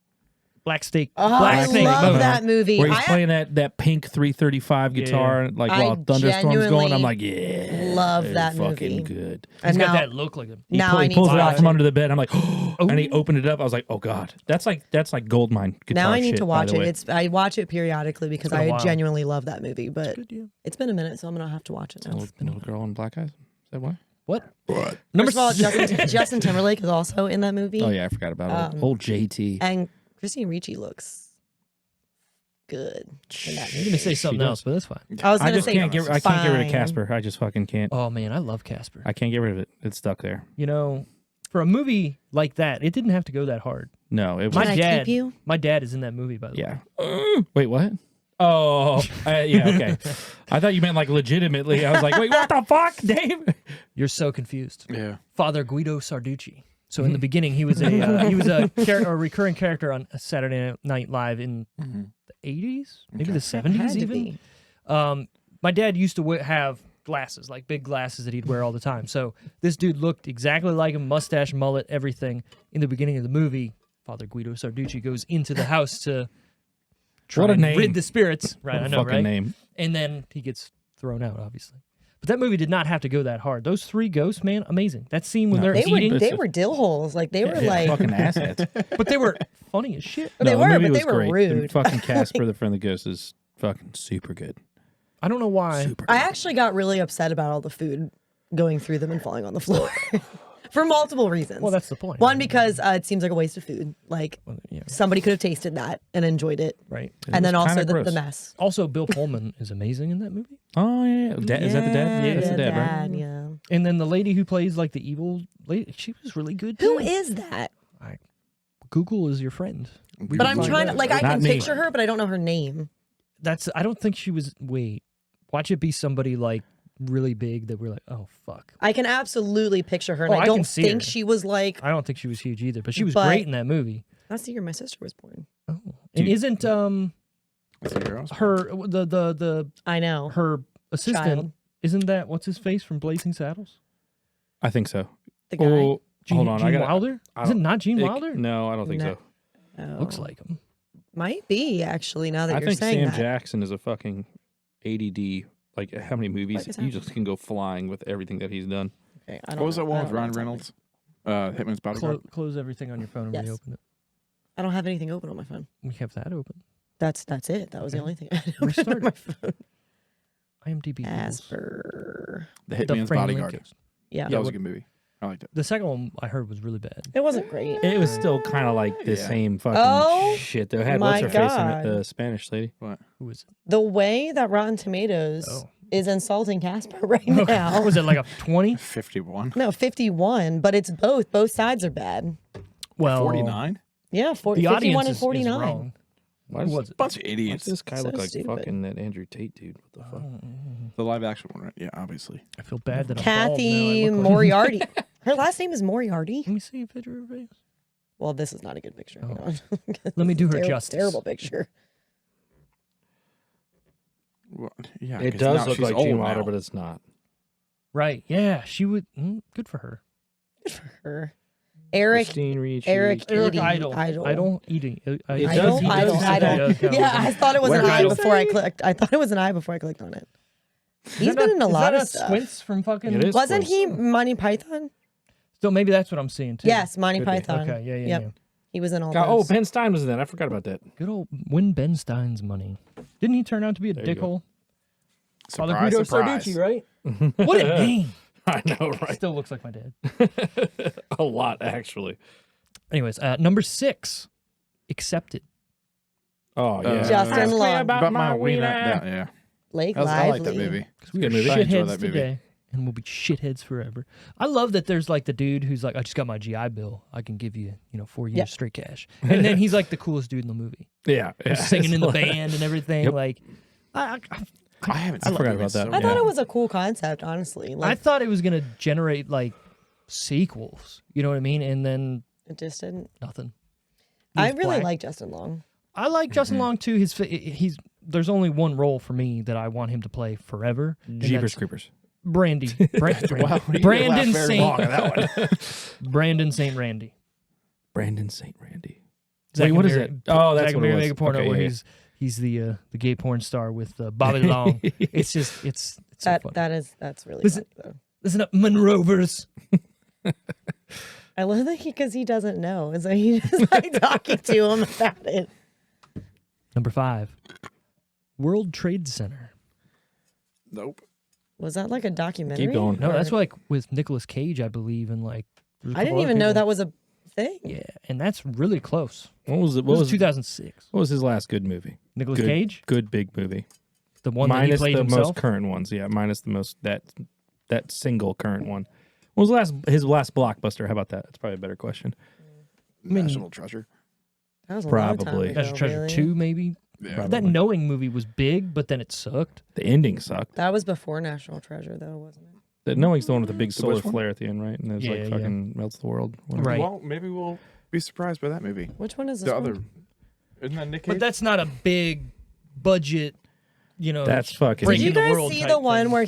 Black Snake. Oh, Black I Snake love movie. that movie. Where he's playing that pink 335 guitar, like I while thunderstorms going. I'm genuinely like, yeah, love it's that fucking movie. good. He's And got now, that look like him. now I He need pulls to it out watch from it. under the bed. I'm like, and he opened it up. I was like, oh god, that's like gold mine guitar. Now I need shit, to by watch the it. way. I watch it periodically because been a I while. genuinely love that movie. But Good, yeah. it's been a minute, so I'm gonna have to watch it now. Little girl in black eyes. Is that why? What? What? Number First of all, six. Justin Timberlake is also in that movie. Oh yeah, I forgot about it. Old JT. And Christine Ricci looks good in that I'm movie. gonna say something does. else, but that's fine. I was I gonna just say can't get. I can't get rid of fine. Casper. I just fucking can't. Oh man, I love Casper. I can't get rid of it. It's stuck there. You know, for a movie like that, it didn't have to go that hard. No, it was. Can I dad, keep you? my dad is in that movie, by the way. Yeah. Wait, what? Oh, yeah. Okay. I thought you meant like legitimately. I was like, wait, what the fuck, Dave? You're so confused. Yeah. Father Guido Sarducci. So in the beginning, he was a recurring character on Saturday Night Live in the 80s, maybe the 70s Had to even. be. My dad used to have glasses, like big glasses that he'd wear all the time. So this dude looked exactly like him, mustache, mullet, everything. In the beginning of the movie, Father Guido Sarducci goes into the house to try What a and name. rid the spirits. Right, What a I know, fucking right? name. And then he gets thrown out, obviously. But that movie did not have to go that hard. Those three ghosts, man, amazing. That scene when No. they're eating, They were dill holes. Like they were like fucking asshats. but they were funny as shit. They the were, movie but was they were great. rude. And fucking Casper, the Friendly Ghost, is fucking super good. I don't know why. Super. I actually got really upset about all the food going through them and falling on the floor for multiple reasons. Well, that's the point. One, because it seems like a waste of food. Like Yeah, somebody could have tasted that and enjoyed it. right. And then was also kinda the gross. mess. Also, Bill Pullman is amazing in that movie. Oh yeah, is that the dad? Yeah, That's the dad, right? Yeah. And then the lady who plays like the evil lady, she was really good. Who too. is that? Google is your friend. But I'm find trying to out. like I Not can me. picture her, but I don't know her name. I don't think she was. Wait, watch it be somebody like really big that we're like, oh fuck. I can absolutely picture her, and Oh, I I don't can see think her. she was like I don't think she was huge either, but she was But- great in that movie. last year my sister was born. Oh, and isn't Her. her the I know. her assistant? Child. Isn't that what's his face from Blazing Saddles? I think so. The guy. Oh, Gene, hold on. Gene I got. Wilder? Is it not Gene Wilder? No, I don't think No. so. Oh. Looks like him. Might be actually now that I you're think saying Sam that. Jackson is a fucking ADD. Like how many movies What is he that? just can go flying with everything that he's done. Okay, I don't What was know. that one I with don't know Ryan what's Reynolds? Hitman's Bodyguard. Close everything on your phone and Yes. reopen it. happening. I don't have anything open on my phone. We have that open. That's it. That was the Okay. only thing I had open Restart on my it. phone. IMDb. rules. Asper. The The Hitman's Friendly Bodyguard. Ghost. Yeah. That was what- a good movie. I liked it. The second one I heard was really bad. It wasn't great. It was still kind of like the Yeah. same fucking Oh, shit. They had my what's her face in God. it, the Spanish lady. What? Who was it? The way that Rotten Tomatoes Oh. is insulting Casper right now. Was it like a 20? 51. No, 51, but it's both. Both sides are bad. Well, 49? Yeah, The 51 audience and is 49. wrong. Why Who does, was it? Bunch of why does idiots. this guy So look like stupid. fucking that Andrew Tate dude? What the fuck? The live action one, right? Yeah, obviously. I feel bad that I'm Kathy bald now. I look like- Moriarty. Her last name is Moriarty. Let me see a picture of her face. Well, this is not a good picture. Hang Oh. on. Let me do her Terrible- justice. Terrible picture. Well, yeah, It 'cause does now look she's like old Gene now. Wilder, but it's not. Right. Yeah, she would. Good for her. Her. Eric. Christine Ricci. Eric Eric Eating. Idol. Eating. It Idol. does eat Idol. it. Idol. Yeah, I thought it was Where an eye Idol? before I clicked. I thought it was an eye before I clicked on it. He's been in a lot of stuff. Squints from fucking. It is. Wasn't he Squints. Monty Python? So maybe that's what I'm seeing too. Yes, Monty Could be. Python. Okay. Yeah. Yep. Yeah. He was in all God, oh, those. Ben Stein was in that. I forgot about that. Good old win Ben Stein's money. Didn't he turn out to be a There you go. dickhole? Father Surprise, Guido surprise. Sarducci, right? What a name! I know, right? Still looks like my dad. A lot, actually. Anyways, number 6, Accepted. Oh, yeah. Justin Ask me Long. about my wiener. Yeah. Blake I like that Lively. movie. We are good movie. I enjoy shitheads that movie. today, and we'll be shitheads forever. I love that there's like the dude who's like, I just got my GI Bill. I can give you, 4 years Yeah. straight cash. And then he's like the coolest dude in the movie. Yeah. He's singing in the band and everything. Yep. Like, I I haven't I seen forgot that movie about that. so I thought long. it was a cool concept, honestly. I Like, thought it was gonna generate like sequels. You know what I mean? And then it just didn't. nothing. He I was really black. like Justin Long. I like Justin Long too. He's there's only one role for me that I want him to play forever. and Jeepers that's Creepers. Brandy. Wow, you Brandon laughed very long Saint. at that one. Brandon Saint Randy. Brandon St. Randy. Wait, what is it? Oh, that's Zack what and it Miri was. Make a Porno, Okay, where yeah, he's the gay porn star with Bobby Long. It's just it's so funny. That's really Listen- funny, though. Listen up, Monrovers. I love that because he doesn't know, and so he's just like talking to him about it. Number 5, World Trade Center. Nope. Was that like a documentary? Keep going. No, Or- that's like with Nicolas Cage, I believe, and like. there's a I couple didn't other even know people. that was a thing. Yeah, and that's really close. What was it? It What was was 2006. What was his last good movie? Nicolas Good, Cage, good big movie. the one that he Minus played the himself. most current ones. Yeah, minus the most that single current one. What was his last blockbuster? How about that? That's probably a better question. mean- National Treasure. That was a long time Probably. ago, National Treasure really. 2, maybe. Yeah. Probably. That Knowing movie was big, but then it sucked. The ending sucked. That was before National Treasure, though, wasn't it? The Knowing's the one with the big The solar which one? flare at the end, right? And it's Yeah, like yeah. fucking melts the world. Whatever. Right. Well, maybe we'll be surprised by that movie. Which one is this The one? other. Isn't that Nick Cage? But that's not a big budget, That's fucking. Did you breaking the guys world see type the one thing. where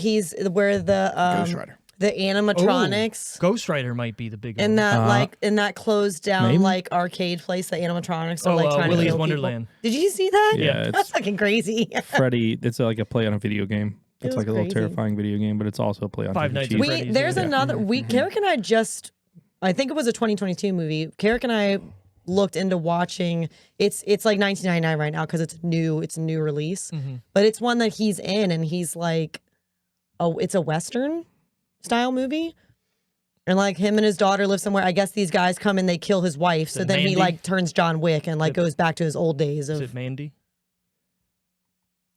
where the Ghost Rider. the animatronics Ghost Rider might be the big in one. that in that closed down maybe? like arcade place, the animatronics are like trying Willy's to kill Wonderland. people. Did you see that? Yeah, That's it's fucking crazy. Freddy. It's like a play on a video game. It It's was like a little crazy. terrifying video game, but it's also a play on Five Chuck E. Nights at Cheese. Freddy's. There's Yeah. another Carrick and I just I think it was a 2022 movie. Carrick and I looked into watching it's like $19.99 right now because it's a new release. But it's one that he's in and he's like it's a Western style movie. And like him and his daughter live somewhere. I guess these guys come and they kill his wife. So it then he Mandy? like turns John Wick and like goes back to his old days Is of it Mandy?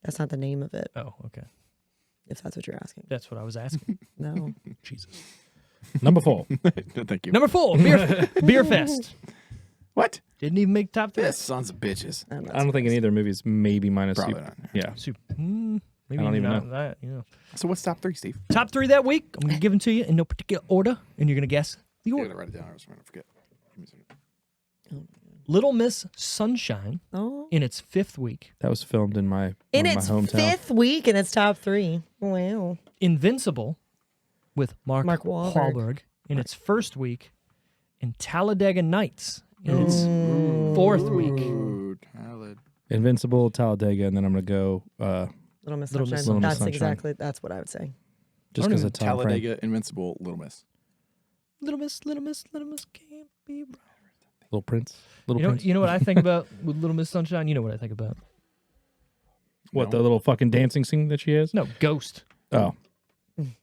that's not the name of it, Oh, okay. if that's what you're asking. That's what I was asking. No. Jesus. Number 4. Thank you. Number 4, Beerfest. What? Didn't even make top 3. Yes, sons of bitches. I'm not I don't think any of their movies maybe minus Probably Super. not. Yeah. Maybe I don't even not know. that. You know. So what's top 3, Steve? Top 3 that week. I'm gonna give them to you in no particular order, and you're gonna guess the I order. gotta write it down. I was going to forget. Give me a second. Little Miss Sunshine Oh. in its 5th week. That was filmed in my In one of its my hometown. 5th week and it's top 3. Wow. Invincible with Mark Wahlberg. Wahlberg in its 1st week, and Talladega Nights in its 4th week. Ooh, Talad. Invincible, Talladega, and then I'm gonna go Little Miss Little Sunshine. Miss Sunshine. That's Sunshine. exactly that's what I would say. just because of Tom Frank. Talladega, Invincible, Little Miss. Little Miss can't be right. Little Prince. Little You know, Prince. you know what I think about with Little Miss Sunshine? You know what I think about? What, No. the little fucking dancing scene that she has? No, Ghost. Oh,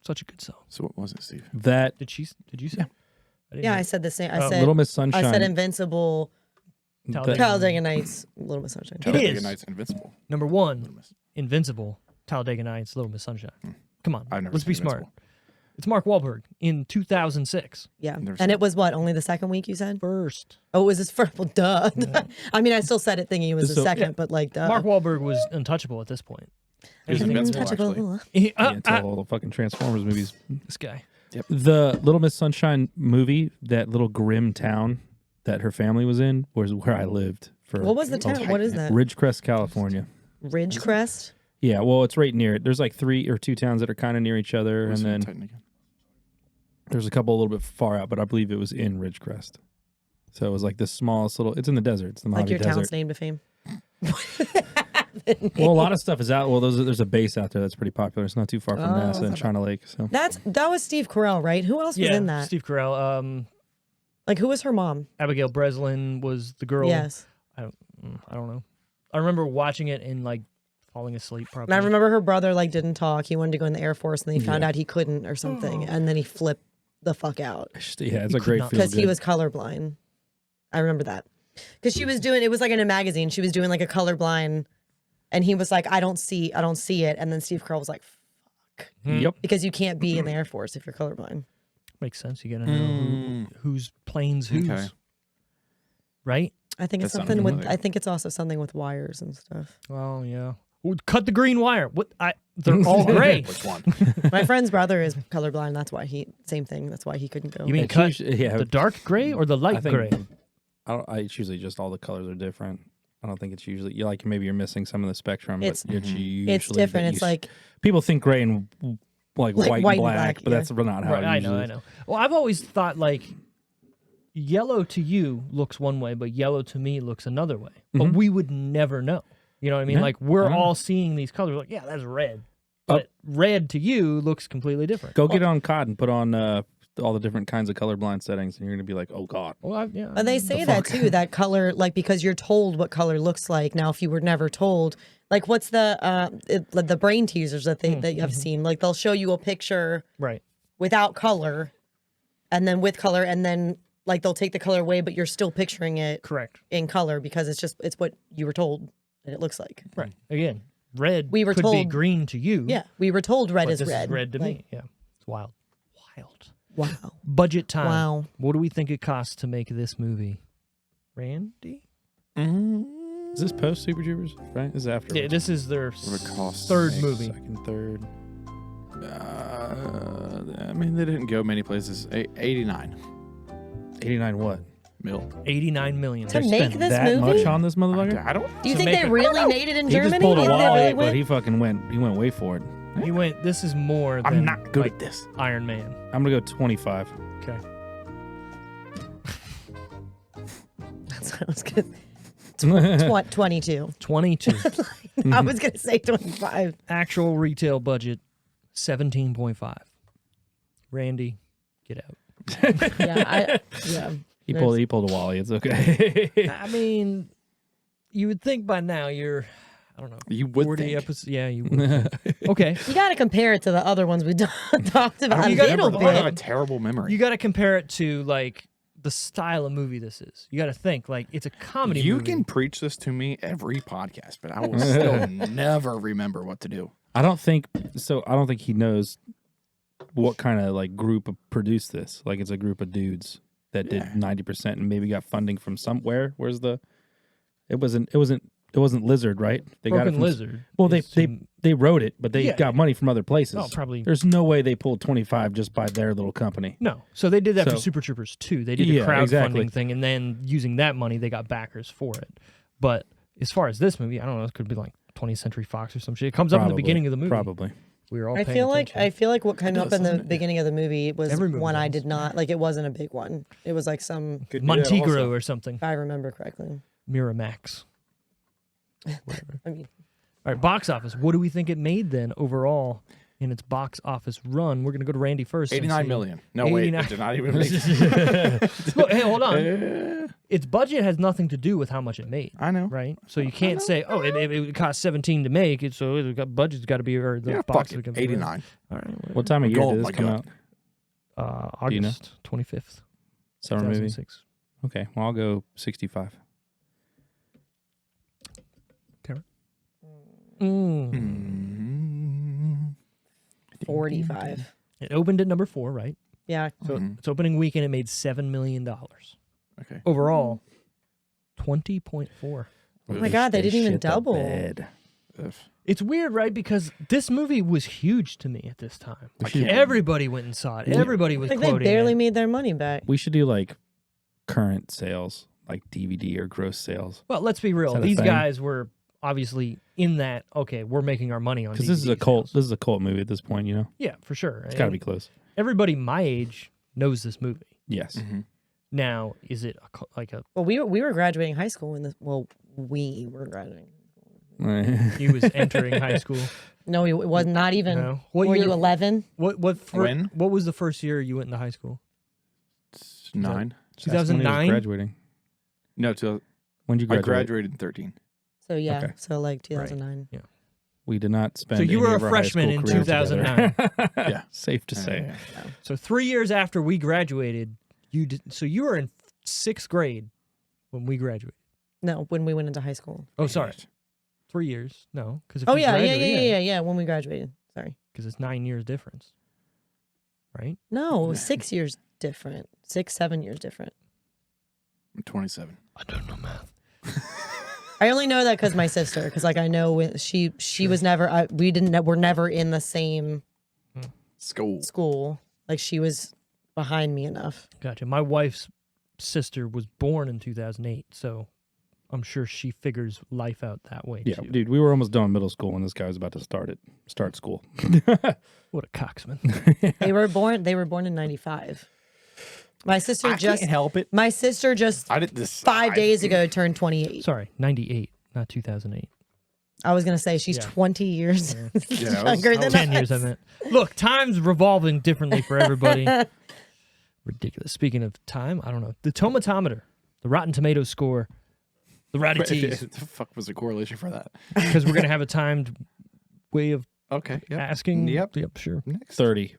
Such a good song. So what was it, Steve? that Did you say? I Yeah, I didn't said the same. I Oh, said Little Miss Sunshine. I said Invincible, Talladega. Talladega Nights, Little Miss Sunshine. Talladega is. Nights, Invincible. Number Little 1, Miss. Invincible, Talladega Nights, Little Miss Sunshine. Come on, I've never let's seen be smart. Invincible. It's Mark Wahlberg in 2006. Yeah. Never And seen it was what, only the second week you said? First, Oh, it was his first. Well, duh. I mean, I still said it thinking it was the So- second, but like, duh. Mark Wahlberg was untouchable at this point. It was Invincible, actually. Untouchable. He- until all the fucking Transformers movies. this guy. The Little Miss Sunshine movie, that little grim town that her family was in, was where I lived for What was the town? What is that? Ridgecrest, California. Ridgecrest? Yeah, well, it's right near it. There's like 3 or 2 towns that are kind of near each other, Was and it then Titan again? there's a couple a little bit far out, but I believe it was in Ridgecrest. So it was like this smallest little. It's in the desert. It's the Like Mojave your Desert. town's name to fame. Well, a lot of stuff is out. Well, there's a base out there that's pretty popular. It's not too far from NASA and China Lake. So That was Steve Carell, right? Who else was Yeah, in that? Steve Carell. Like, who was her mom? Abigail Breslin was the girl. Yes. I don't know. I remember watching it and like falling asleep. Probably. And I remember her brother like didn't talk. He wanted to go in the Air Force, and then he found out he couldn't or something, and then he flipped the fuck out yeah, it's You a could great not- feel because he good. was colorblind. I remember that because she was doing it was like in a magazine. She was doing like a colorblind, and he was like, I don't see it. And then Steve Carell was like, Yep. because you can't be in the Air Force if you're colorblind. Makes sense. You gotta know whose planes whose. Okay. Right? I think it's That sounds something with. familiar. I think it's also something with wires and stuff. Oh yeah. Ooh, cut the green wire. What? They're all gray. Which one? My friend's brother is colorblind. That's why same thing. That's why he couldn't go. You mean It's cut usually- yeah, the dark gray or the I light think gray? it's usually just all the colors are different. I don't think it's usually like maybe you're missing some of the spectrum. It's- but it's usually it's different. that It's you like people think gray and like white and black, but yeah. that's not how Right, it I usually know, I is. know. Well, I've always thought like yellow to you looks one way, but yellow to me looks another way. But we would never know. You know what I mean? Yeah, Like we're I know. all seeing these colors. Like, yeah, that's red. But red to you looks completely different. Go get on COD and put on all the different kinds of colorblind settings, and you're gonna be like, oh god. Well, yeah. But they say that too, that color, like because you're told what color looks like. Now, if you were never told, like what's the brain teasers that I've seen, like they'll show you a picture right. without color, and then with color, and then like they'll take the color away, but you're still picturing it Correct. in color because it's what you were told that it looks like. Right. Again, red We were could be told- green to you. Yeah, we were told red but is this red. is red to Like, me. Yeah. It's wild. Wild. Wow. Budget time. Wow. What do we think it costs to make this movie? Randy? Is this post Super Troopers? Right? This is after. Yeah, this is their What it costs. third movie. Second, third. I mean, they didn't go many places. 89 89 what? mil. 89 million. To They make spent this that movie? much on this motherfucker? I don't. Do you To think make they it- really made it in He Germany? just pulled Do a you think they Wally, really but went? he fucking went. He went way for it. He went, this is more than I'm not good like, at this. Iron Man. I'm gonna go 25. Okay. That's what I was gonna. 22. 22. I was gonna say 25. Actual retail budget, 17.5. Randy, get out. Yeah. He pulled a Wally. It's okay. I mean, you would think by now you're, I don't know, You would 40 think. episodes. Yeah, you would. Okay. You got to compare it to the other ones we talked about. You A gotta little I have a bit. terrible memory. You got to compare it to like the style of movie this is. You got to think like it's a comedy You movie. can preach this to me every podcast, but I will still never remember what to do. I don't think so. I don't think he knows what kind of like group produced this. Like it's a group of dudes that did 90% and maybe got funding from somewhere. Where's the? It wasn't Lizard, right? They got it Broken from, Lizard. Well, is they wrote it, but they Yeah. got money from other places. Oh, probably. There's no way they pulled 25 just by their little company. No. So they did that for So- Super Troopers too. They did a Yeah, crowdfunding exactly. thing, and then using that money, they got backers for it. But as far as this movie, I don't know. It could be like 20th Century Fox or some shit. It comes up in the Probably, beginning of the movie. Probably. We were all. I paying feel like attention. what came up in the beginning of the movie was Every movie one I does. did not like. It wasn't a big one. It was like some, Montegro or something. if I remember correctly. Miramax. Whatever. I mean, All right, box office. What do we think it made then overall in its box office run? We're gonna go to Randy first. and 89 see. million. No, wait. 89. It did not even make it. Look, hey, hold on. Its budget has nothing to do with how much it made, I know. right? So you can't say, oh, it cost 17 to make it, so it got budget's got to be or the Yeah, box fuck is it. gonna be 89. All right, What time of year Oh did my this come God. out? you know? August 25th, Summer movie. 2006. Okay, well I'll go 65. Mm. 45. It opened at number 4, right? Yeah. So its opening weekend it made $7 million. Okay. Overall, 20.4. Oh my God, they didn't even double. Ugh. It's weird, right? Because this movie was huge to me at this time. Like, should- everybody went and saw it. Everybody was Like they quoting barely it. made their money back. We should do like current sales, like DVD or gross sales. Well, let's be real. Is that a These thing? guys were obviously in that. Okay, we're making our money on Because this is a DVD cult. sales. This is a cult movie at this point. You know, Yeah, for sure. it's got to be close. Everybody my age knows this movie. Yes. Now, is it like a? Well, we were graduating high school when this. Well, we were graduating. He was entering high school. No, it was not even. No. What Were year- you 11? What When? What was the first year you went into high school? 9. That's when he was 2009. graduating. No, so When did you I graduate? graduated in 13. So yeah, Okay. so like 2009. We did not spend. So you any were of a our high freshman school in careers 2009. together. Yeah. Safe to say. So 3 years after we graduated, you did. So you were in 6th grade when we graduated. No, when we went into high school. Oh, sorry. 3 years. No, because Oh yeah, yeah. When we graduated. Sorry. Because it's 9 years difference, right? No, it was 6 years different. 6, 7 years different. I'm 27. I don't know math. I only know that because my sister. Because like I know when she was never. We're never in the same School. school. Like she was behind me enough. Gotcha. My wife's sister was born in 2008, so I'm sure she figures life out that way Yeah, too. dude, we were almost done middle school when this guy was about to start school. What a coxman. They were born in 95. My sister I just can't help it. My sister just I did this 5 days ago turned 28. Sorry, 98, not 2008. I was gonna say she's 20 years Yeah, younger than 10 us. years, I meant. Look, time's revolving differently for everybody. Ridiculous. Speaking of time, I don't know. The tomatometer, the Rotten Tomatoes score, the Rowdy T's, The fuck was the correlation for that? because we're going to have a timed way of Okay. Yep. asking. Yep. Sure. Next. 30.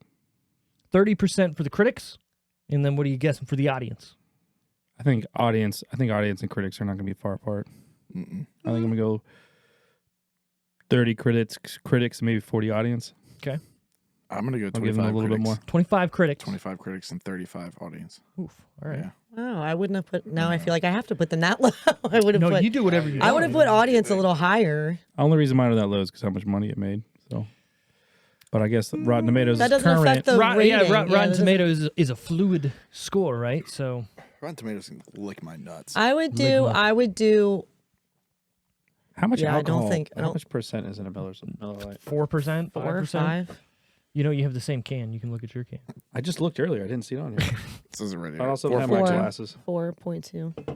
30% for the critics, and then what are you guessing for the audience? I think audience and critics are not going to be far apart. Mm-mm. I think I'm going to go 30 critics, maybe 40 audience. Okay. I'm gonna go. I'll 25 give them a little bit more. 25 critics. 25 critics and 35 audience. Oof. All right. Yeah. Oh, I wouldn't have put. Now I feel like I have to put them that low. I would have No, put. you do whatever you I want. would have put audience a little higher. The only reason mine are that low is because how much money it made. So, but I guess Rotten Tomatoes That is doesn't current. affect the rating. Rotten that doesn't- Tomatoes is a fluid score, right? So Rotten Tomatoes can lick my nuts. I would do. How much Yeah, I don't alcohol? think- I How don't- much percent is in a Miller Lite? 4%, 4 or 5%. 5. You know, you have the same can. You can look at your can. I just looked earlier. I didn't see it on here. This is already. I also Four, have four. my four. glasses. 4.2. What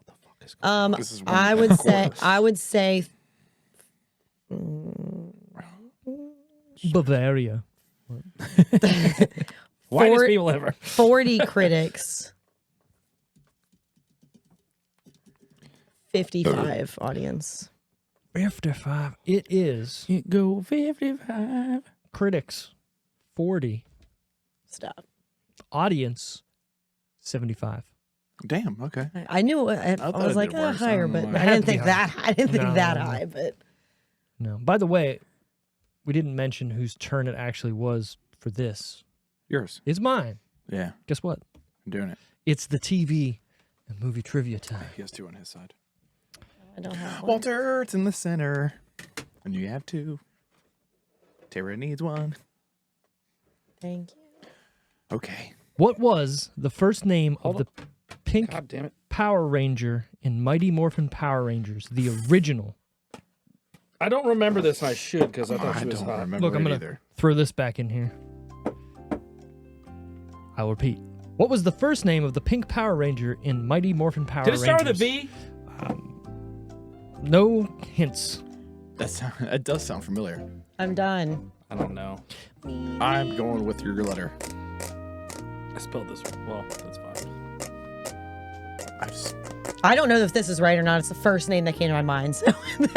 the fuck is going This is one I and would a say. quarter. I would say. Bavaria. Whitest Four- people ever. 40 critics. 55 audience. 55. It is You go 55. critics 40, Stop. audience 75. Damn. Okay. I knew. I thought was it like did worse. I higher, don't know but why. I didn't think that. I didn't think No, that no. high. But No. By the way, we didn't mention whose turn it actually was for this. Yours. It's mine. Yeah. Guess what? I'm doing it. It's the TV and movie trivia time. He has 2 on his side. I don't have one. Walter, it's in the center, and you have 2. Tara needs 1. Thank you. Okay. What was the first name of the pink God damn it. Power Ranger in Mighty Morphin Power Rangers, the original? I don't remember this, and I should because I thought I she was don't hot. remember Look, I'm it gonna either. throw this back in here. I'll repeat. What was the first name of the pink Power Ranger in Mighty Morphin Power Did it Rangers? start with a V? No hints. That does sound familiar. I'm done. I don't know. I'm going with your letter. I spelled this wrong. Well, that's fine. I just, I don't know if this is right or not. It's the first name that came to my mind. So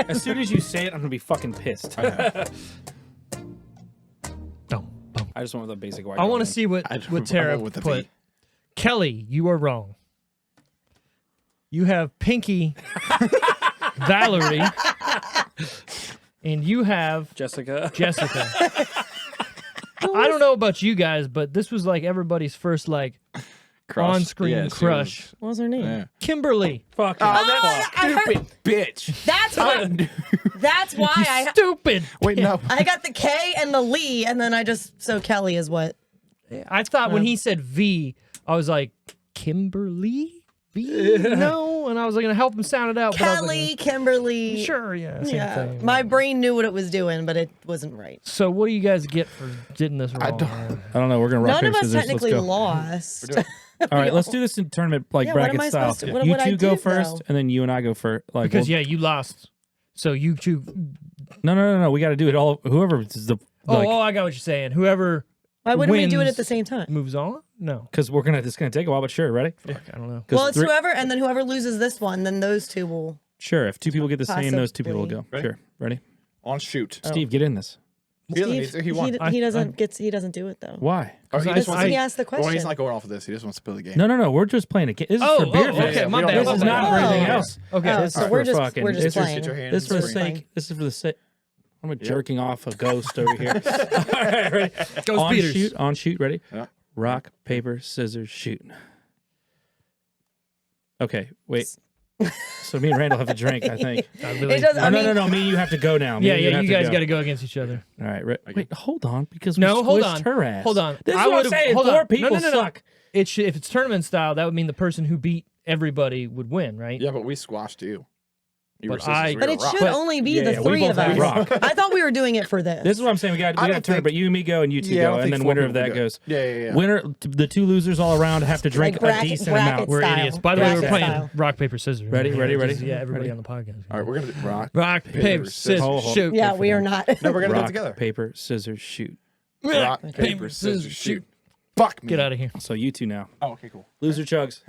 As soon as you say it, I'm gonna be fucking pissed. Boom, boom. I just went with a basic white. I want to name. see what I don't- what Tara I went with the put. V. Kelly, you are wrong. You have Pinky, Valerie, and you have Jessica. Jessica. I don't know about you guys, but this was like everybody's first like Crush. on-screen Yeah, crush. what was her name? Yeah. Kimberly. Fuck. I heard- Stupid bitch. That's why. That's why I Stupid. Wait, no. I got the K and the Lee, and then I just so Kelly is what. I thought when he said V, I was like, Kimberly? V? No. And I was like, going to help him sound it out. But I was Kelly, like, Kimberly. sure, yeah, same Yeah. thing. My brain knew what it was doing, but it wasn't right. So what do you guys get for getting this wrong? I don't- I don't know. We're gonna rock None paper of us scissors. Let's technically go. lost. All right, let's do this in tournament like Yeah, what am bracket I style. supposed to- what you would I two go do, first, though? and then you and I go first. Like, Because, yeah, you lost. So you two. no. We got to do it all. Whoever is the like, I got what you're saying. Whoever Why wouldn't we do it wins at the same time? moves on? No. because we're gonna. It's gonna take a while, but sure. Ready? Fuck, I don't know. 'Cause Well, it's three- whoever, and then whoever loses this one, then those two will. Sure. If 2 people get the same, those 2 people will go. Ready? Sure. Ready? On shoot. Steve, get in this. He doesn't need to. He won. He doesn't do it though. Why? Oh, he I- just Because wants he to, asked the question. well, he's not going off of this. He just wants to play the game. No. We're just playing a game. This is Oh, for beer okay, fest. my bad. This is not for Oh. anything else. Okay. Oh, This so is we're for just fucking- we're just this is- playing. Get your hand This is for the We're sake. playing. This is for the sake. I'm jerking off a ghost over here. All right, ready? Ghost on Peters. shoot. On shoot. Ready? Yeah. Rock, paper, scissors, shoot. Okay, wait. So me and Randall have to drink, I think. It doesn't. Oh, I mean, no. Me and you have to go now. Me Yeah, and yeah, have you to guys go. got to go against each other. All right, wait, hold on, because we No, hold squished on. her ass. Hold on. This is I what I'm would've- saying. hold 4 on. No, people no, no. suck. It should, if it's tournament style, that would mean the person who beat everybody would win, right? Yeah, but we squashed you. You were But sisters, we But were it rock. should only be the we three both of had us. rock. I thought we were doing it for this. This is what I'm saying. We got to don't turn, think- but you and me go and you two Yeah, I go, don't and think then four winner of people that would do goes. it. Yeah. Winner, the two losers all around have to drink Like a decent bracket amount. We're style. idiots. By the way, we're Bracket playing style. rock, paper, scissors. Ready? Yeah, everybody Ready? on the podcast. All right, we're gonna do rock. Rock, paper, scissors, Hold on. shoot. Yeah, we are not. No, we're gonna do it Rock, together. paper, scissors, shoot. Rock, paper, scissors, shoot. Fuck me. Get out of here. So you two now. Oh, okay, cool. Loser chugs.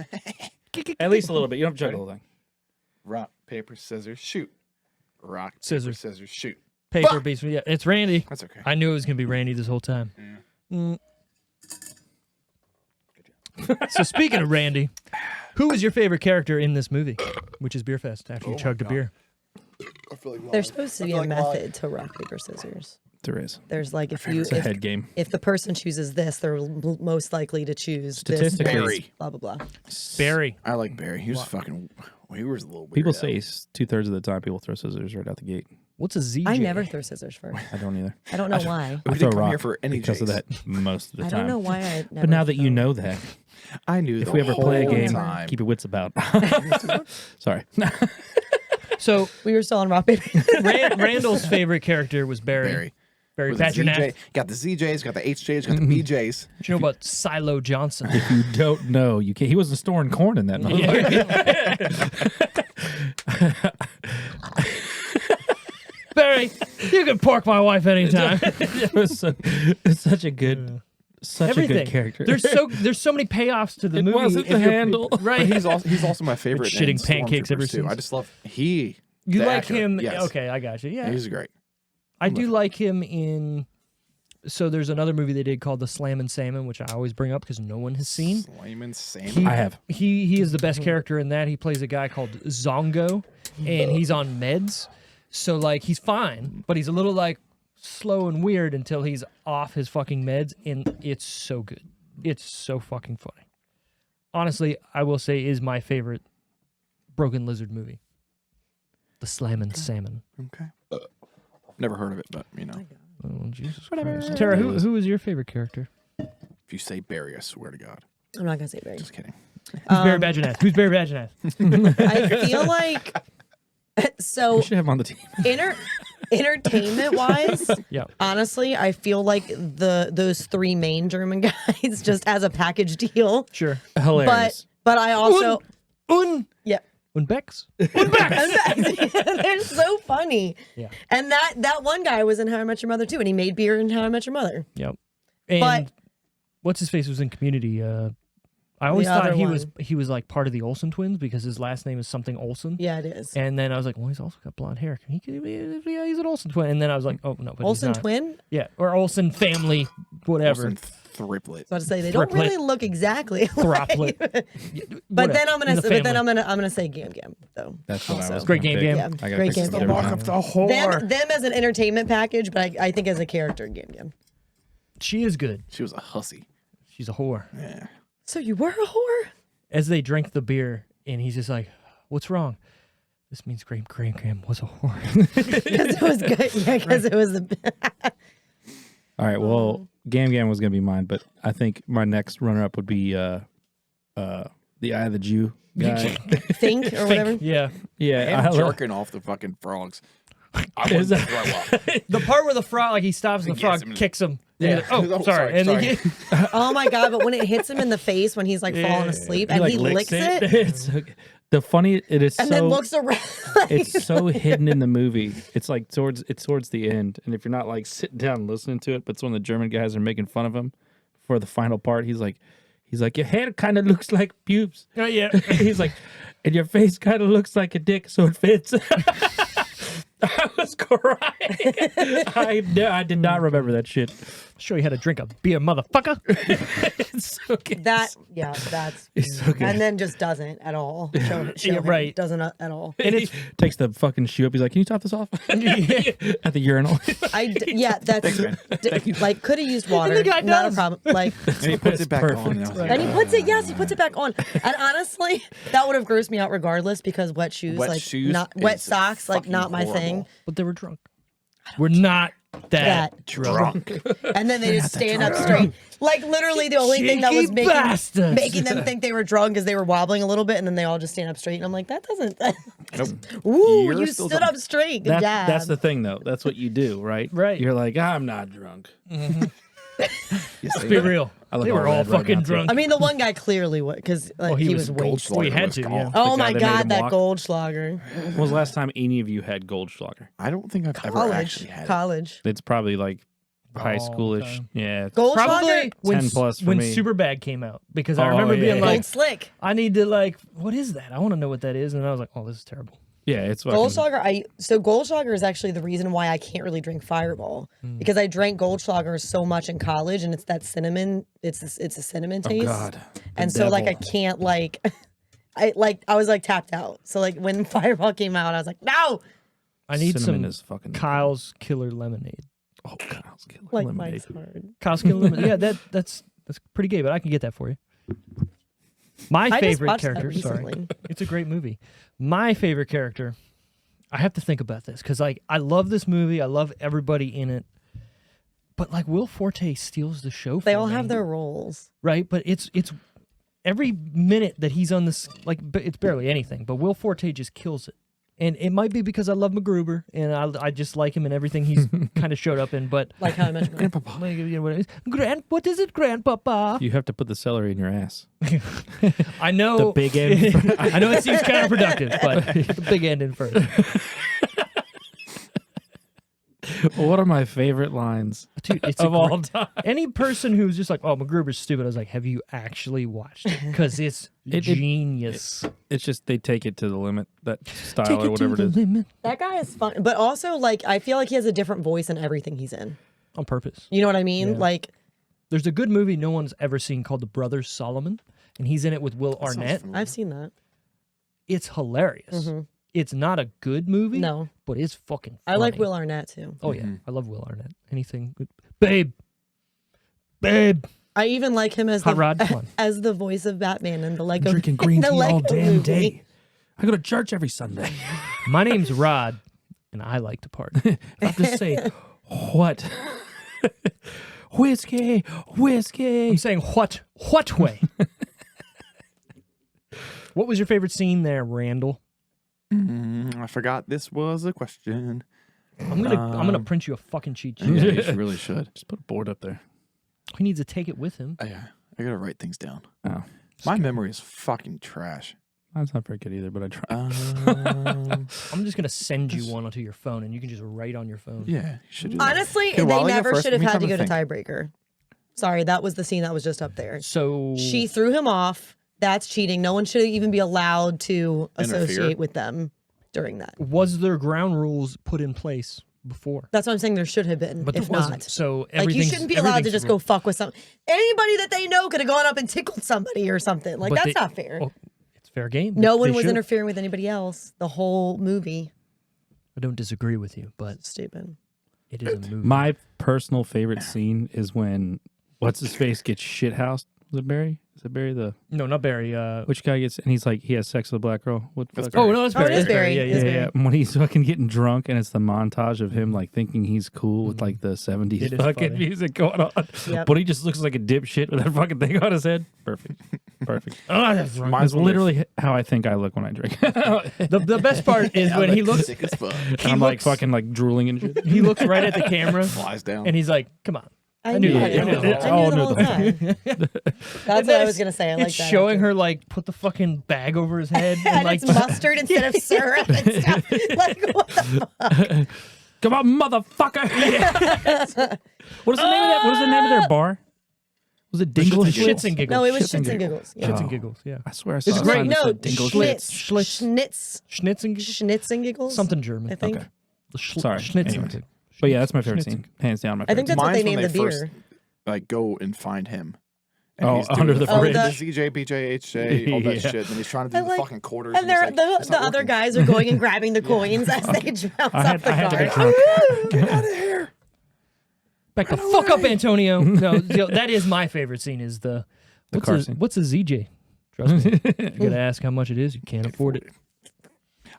At least a little bit. You don't have to chug the whole thing. Rock, paper, scissors, shoot. Rock, Scissors. paper, scissors, shoot. Paper, beats. Yeah, it's Randy. That's okay. I knew it was gonna be Randy this whole time. So speaking of Randy, who was your favorite character in this movie, which is Beerfest? After you chugged a beer, I feel like There's supposed to be a method to rock, paper, scissors. There is. There's like if It's a head game. if the person chooses this, they're most likely to choose this. Statistically. Barry. Blah blah blah. Barry. I like Barry. He was fucking. He was a little weird. People say 2/3 of the time people throw scissors right out the gate. What's a ZJ? I never throw scissors first. I don't either. I don't know why. we I didn't throw come rock here for any because of J's. that most of the I time. don't know why I never. But now that you throw- know that, I knew. if the we ever play a whole game, time. keep your wits about. Sorry. So we were still on rock, paper. Randall's favorite character was Barry. Barry. With the Pasternak. ZJ. Got the ZJs, got the HJs, got the BJs. Do you know about Silo Johnson? If you don't know, you can't. He wasn't storing corn in that. Barry, you can pork my wife anytime. It's such a good, such Everything. a good character. There's so many payoffs to the It movie. wasn't if the you're- handle. right? But he's also my favorite. Shitting in pancakes ever Stormtroopers, too. since. I just love You the like actor. him? Yes. Okay, I got you. Yeah, He's great. I do like him in. So there's another movie they did called The Slammin' Salmon, which I always bring up because no one has seen. Slayman Salmon. He- I have. He is the best character in that. He plays a guy called Zongo, and he's on meds. So like he's fine, but he's a little like slow and weird until he's off his fucking meds, and it's so good. It's so fucking funny. Honestly, I will say is my favorite Broken Lizard movie. The Slammin' Salmon. Okay. Never heard of it, but you know, Oh Jesus Christ. Tara, who is your favorite character? if you say Barry, I swear to God. I'm not gonna say Barry. Just kidding. Who's Barry Badgenath? Who's Barry Badgenath? I feel like so We should have him on the team. entertainment wise. Yeah. Honestly, I feel like those three main German guys just as a package deal. Sure. Hilarious. But I also yeah. Bex. They're so funny. Yeah. And that one guy was in How I Met Your Mother too, and he made beer in How I Met Your Mother. Yep. And But- what's his face was in Community. I always The thought other he was like part of the Olsen twins because his last name is something Olsen. Yeah, it is. And then I was like, well, he's also got blonde hair. Can he? Yeah, he's an Olsen twin. And then I was like, oh no, but Olsen he's not. twin? Yeah, or Olsen family, whatever. Olsen Thriplet. I was about to say they don't Triplet. really look exactly Throplet. alike. But But then I'm gonna say, I'm gonna say Gam Gam though. That's what I Also. was. Great gonna game, pick. Gam. Yeah, I gotta great pick game, some Gam. every Mark time. The whore. Them as an entertainment package, but I think as a character, Gam Gam. she is good. She was a hussy. She's a whore. Yeah. So you were a whore? As they drink the beer, and he's just like, what's wrong? This means Graham was a whore. Because it was good. Yeah, because it was the. All right. Well, Gam Gam was gonna be mine, but I think my next runner-up would be the Eye of the Jew guy. Think or whatever. Yeah. Yeah, And jerking off the fucking frogs. I Is wouldn't throw up. The part where the frog, like he stops and the He frog gets him in- kicks him. Yeah. Yeah. Oh, Oh, sorry. sorry, And then sorry. Oh my god! But when it hits him in the face when he's like falling asleep and like, he licks it, It's so, the funny it is and so then looks around. it's so hidden in the movie. It's like towards the end, and if you're not like sitting down and listening to it, but it's when the German guys are making fun of him for the final part, he's like, your hair kind of looks like pubes. Oh, yeah. He's like, and your face kind of looks like a dick, so it fits. I was crying. I did not remember that shit. Show you how to drink a beer, motherfucker. It's so good. that's It's so good. and then just doesn't at all. Show Yeah, him. right. Doesn't at all. And it's takes the fucking shoe up. He's like, "Can you top this off?" At the urinal. Yeah, that's like could have used water. the guy Not does. a problem. Like, And he puts it back perfect. on. And I was like, and he puts it. Yes, he puts it back on. And honestly, that would have grossed me out regardless because wet shoes, Wet like shoes not wet is socks, like fucking not my thing. horrible. but they were drunk. We're not that Drunk. And then they just stand up straight. Like literally the only thing that was making them think they were drunk is they were wobbling a little bit, and then they all just stand up straight. And I'm like, that doesn't. Ooh, You're you still stood drunk. up straight. Good job. That's the thing, though. That's what you do, right? Right. You're like, I'm not drunk. Let's be real. look They were all red right fucking now, too. drunk. I mean, the one guy clearly was because he was way. Well, he had to, yeah. Oh The my guy that made God, him that walk. Goldschlager. When was the last time any of you had Goldschlager? I don't think I've ever actually had it. College. It's probably like high Long schoolish. time. Yeah. it's Goldschlager. Probably when 10 plus for when me. Superbad came out, because I Oh, remember yeah, being yeah. like, Gold Slick. I need to like, what is that? I want to know what that is, and I was like, oh, this is terrible. Yeah, it's fucking, Goldschlager. So Goldschlager is actually the reason why I can't really drink Fireball because I drank Goldschlager so much in college, and it's that cinnamon. It's a cinnamon taste. God. And so like I can't like, I was like tapped out. So like when Fireball came out, I was like, no. I need Cinnamon some is fucking Kyle's Killer Lemonade. Oh, Kyle's Killer Like Lemonade. mine's hard. Kyle's Killer Lemonade. Yeah, that's pretty gay, but I can get that for you. My I just favorite watched that character. Sorry, recently. it's a great movie. My favorite character. I have to think about this because like I love this movie. I love everybody in it. But like Will Forte steals the show. They for all me, have their roles. right. But it's every minute that he's on this, like it's barely anything. But Will Forte just kills it. And it might be because I love MacGruber and I just like him in everything he's kind of showed up in. But Like how I mentioned. Grandpapa, what is it, Grandpapa? You have to put the celery in your ass. I know The big end. I know it seems counterproductive, but put the big end in first. One of my favorite lines Dude, it's of all time. Any person who's just like, "Oh, MacGruber's stupid," I was like, "Have you actually watched it? Because it's genius." It's just they take it to the limit, that style or whatever it is. Limit. That guy is fun, but also like I feel like he has a different voice in everything he's in. On purpose. You know what I mean? Yeah. Like There's a good movie no one's ever seen called The Brothers Solomon, and he's in it with Will Arnett. I've seen that. It's hilarious. It's not a good movie, No, but it's fucking I like funny. Will Arnett too. Oh yeah, I love Will Arnett. Anything, babe. I even like him as Hot Rod, come on. as the voice of Batman in the Lego. Drinking green the tea Lego all damn movie. day. I go to church every Sunday. My name's Rod, and I like to party. I have to say, what? Whiskey. I'm saying what way? What was your favorite scene there, Randall? I forgot this was a question. I'm gonna print you a fucking cheat sheet. Yeah, you really should. Just put a board up there. He needs to take it with him. Yeah, I gotta write things down. Oh, My memory is fucking trash. that's not very good either, but I try. I'm just gonna send you one onto your phone, and you can just write on your phone. Yeah, you should do that. Honestly, Okay, they while I go never first, should have let me had to have go a to think. tiebreaker. Sorry, that was the scene that was just up there. So She threw him off. That's cheating. No one should even be allowed to Interfere. associate with them during that. was there ground rules put in place before? That's what I'm saying. There should have been. But there if wasn't. not, So like you everything's- shouldn't be allowed to everything's just ru- go fuck with some anybody that they know could have gone up and tickled somebody or something. Like But that's they- not fair. Oh, it's fair game. No one They was should. interfering with anybody else. The whole movie. I don't disagree with you, but Stupid. it is a movie. My personal favorite scene is when what's his face gets shithoused. Was it Barry? Is it Barry the No, not Barry. which guy gets and he's like he has sex with a black girl? What That's fuck? Barry. Oh no, it's Oh, Barry. it is It's Barry. Yeah, It yeah, is yeah. Barry. When he's fucking getting drunk and it's the montage of him like thinking he's cool with like the 70s It is fucking funny. music going on. Yep. But he just looks like a dipshit with that fucking thing on his head. Perfect. Perfect. Oh, that's wrong. That's literally how I think I look when I drink. The best part is when he looks. sick as fuck. I'm like looks- fucking like drooling and shit. He looks right at the camera, Flies down. and he's like, "Come on." I knew knew that. that. I knew that. I Oh, knew the no, whole no. time. That's what I was gonna say. I like it's that. showing her like put the fucking bag over his head and and like it's mustard instead of syrup and stuff. Like what the fuck? Come on, motherfucker! What is the name of that? What is the name of their bar? Was it Dingle and shits and giggles. No, it was Shits and shits and giggles. giggles. Yeah. Shits and Oh. giggles. Yeah, I swear I saw It's a great. sign that No, said Dingle Schnitz. Schlitz. Schnitz. schnitz and giggles. Schnitz and giggles. Something German. I think. Okay. Sorry, Sorry. schnitz and Anyways. giggles. But yeah, that's my favorite Schnitz and scene. Hands down, my I favorite think that's what Mine's they when named the first, beer. like go and find him. And Oh, he's doing under the fridge. the Oh, ZJ, BJ, HJ, all that Yeah. shit. And he's trying to do And, the like- fucking quarters. And they're, he's like, "It's the not other working." guys are going and grabbing the coins as they bounce I off the had to get car. drunk. Get out of here. Back the fuck up, Antonio. No, that is my favorite scene. Is the car scene. what's a ZJ? Trust me, you gotta ask how much it is. You can't afford it.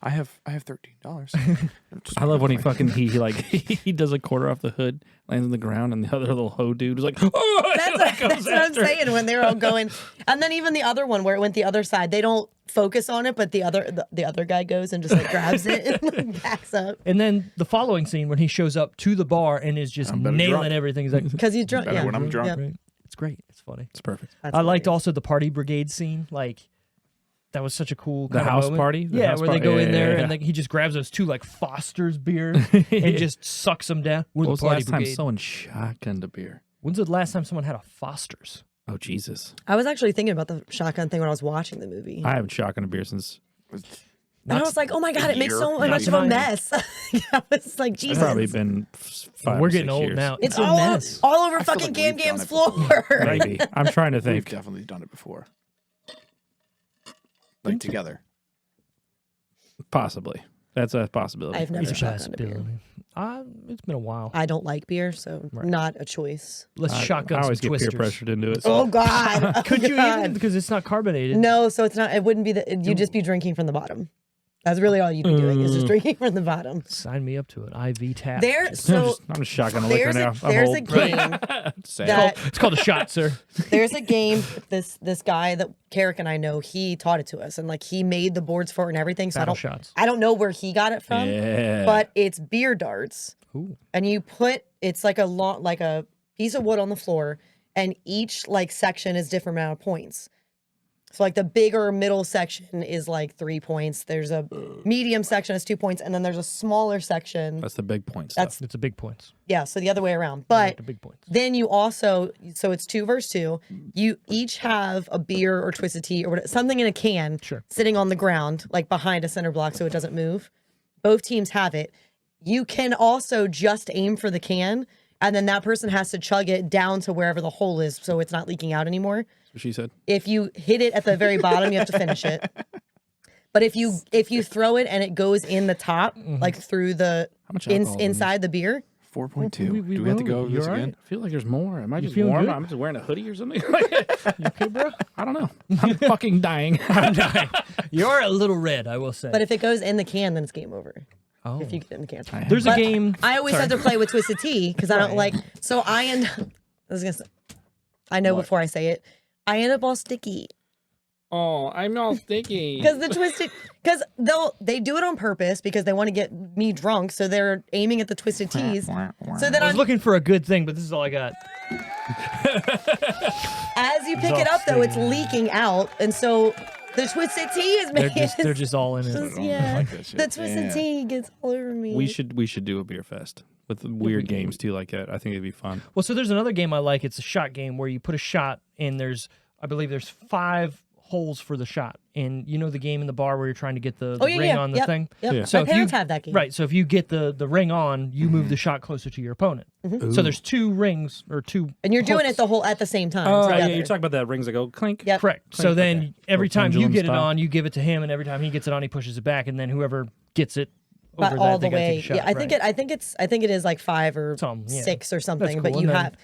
I have $13. I love when he does a quarter off the hood, lands on the ground, and the other little hoe dude is like, oh! That's what I'm saying when they're all going. And then even the other one where it went the other side, they don't focus on it, but the other guy goes and just like grabs it and like, backs up. And then the following scene when he shows up to the bar and is just nailing drunk. everything. He's like, Because he's drunk. Better Yeah. when I'm drunk. Yep. right. It's great. It's funny. It's perfect. That's I liked hilarious. also the party brigade scene. Like, that was such a cool The kind of house moment. party? The Yeah, house where they party? go Yeah, in there yeah, and yeah. like, he just grabs those two like Foster's beer and just sucks them down. We're When the was the party last time brigade. someone shotgunned a beer? When's the last time someone had a Foster's? Oh, Jesus. I was actually thinking about the shotgun thing when I was watching the movie. I haven't shotgunned a beer since... And I was like, oh my God, it makes so Not much of a mine. mess. I was like, It's Jesus. probably been 5 We're or 6 getting old years. now. It's a all, mess. all over I feel fucking like Gam we've done Gam's it before. floor. Maybe. I'm trying to We've think. definitely done it before. Like together. Possibly. That's a possibility. I've never It's a shotgunned a beer. possibility. It's been a while. I don't like beer, so Right. not a choice. Let's I shotgun always some get twisters. peer pressured into it. Oh God. Could Oh, you God. even? Because it's not carbonated. No, so it's not. It wouldn't be you'd just be drinking from the bottom. That's really all you'd be doing is just drinking from the bottom. Sign me up to it. IV tap. There, so I'm just shotgun liquor there's now. there's a I'm old. game Sad. that It's called a shot, sir. there's a game. This guy that Carrick and I know, he taught it to us, and like he made the boards for it and everything. So Battle shots. I don't know where he got it from, Yeah. but it's beer darts, Ooh. and you put it's like a piece of wood on the floor, and each like section is different amount of points. So like the bigger middle section is like 3 points. There's a medium section is 2 points, and then there's a smaller section. That's the big point stuff. That's It's a big points. yeah. So the other way around, I like but the big points. then you also so it's 2 versus 2. You each have a beer or twisted tea or something in a can Sure. sitting on the ground, like behind a center block, so it doesn't move. Both teams have it. You can also just aim for the can, and then that person has to chug it down to wherever the hole is, so it's not leaking out anymore. That's what she said. If you hit it at the very bottom, you have to finish it. But if you throw it and it goes in the top, like through the much alcohol is in inside the beer, 4.2. we Do we have to go will. over You this all right? again? I feel like there's more. Am I just feeling warm? good? I'm just wearing a hoodie or something. You okay, bro? I don't know. I'm fucking dying. I'm dying. You're a little red, I will say. but if it goes in the can, then it's game over. oh. If you get it in the can. There's a But game. I always have to play with twisted tea because I don't like. So I end. I was gonna say. I know before I say it. I end up all sticky Oh, I'm all sticky. because the twisted because they do it on purpose because they want to get me drunk, so they're aiming at the twisted teas. So then I was I'm, looking for a good thing, but this is all I got. as you pick it up though, it's leaking out, and so the twisted tea is They're making. they're just all in it. yeah, like that shit. the twisted Yeah. tea gets all over me. we should do a beer fest with weird games too like that. I think it'd be fun. Well, so there's another game I like. It's a shot game where you put a shot and I believe there's 5 holes for the shot. And you know the game in the bar where you're trying to get the ring on the yep, thing? Yep. Yeah. So My if you- parents have that game. Right. So if you get the ring on, you move the shot closer to your opponent. So there's 2 rings or 2 And you're doing hooks. it at the same time. Oh, yeah, together. you're talking about that rings that go clink. Yep. Correct. So then okay. every Little time you pendulum get it style. on, you give it to him, and every time he gets it on, he pushes it back, and then whoever gets it But over all that, they the gotta take way. a shot. Yeah, I think it is like 5 or Some, yeah. 6 or something. cool. But And you then- have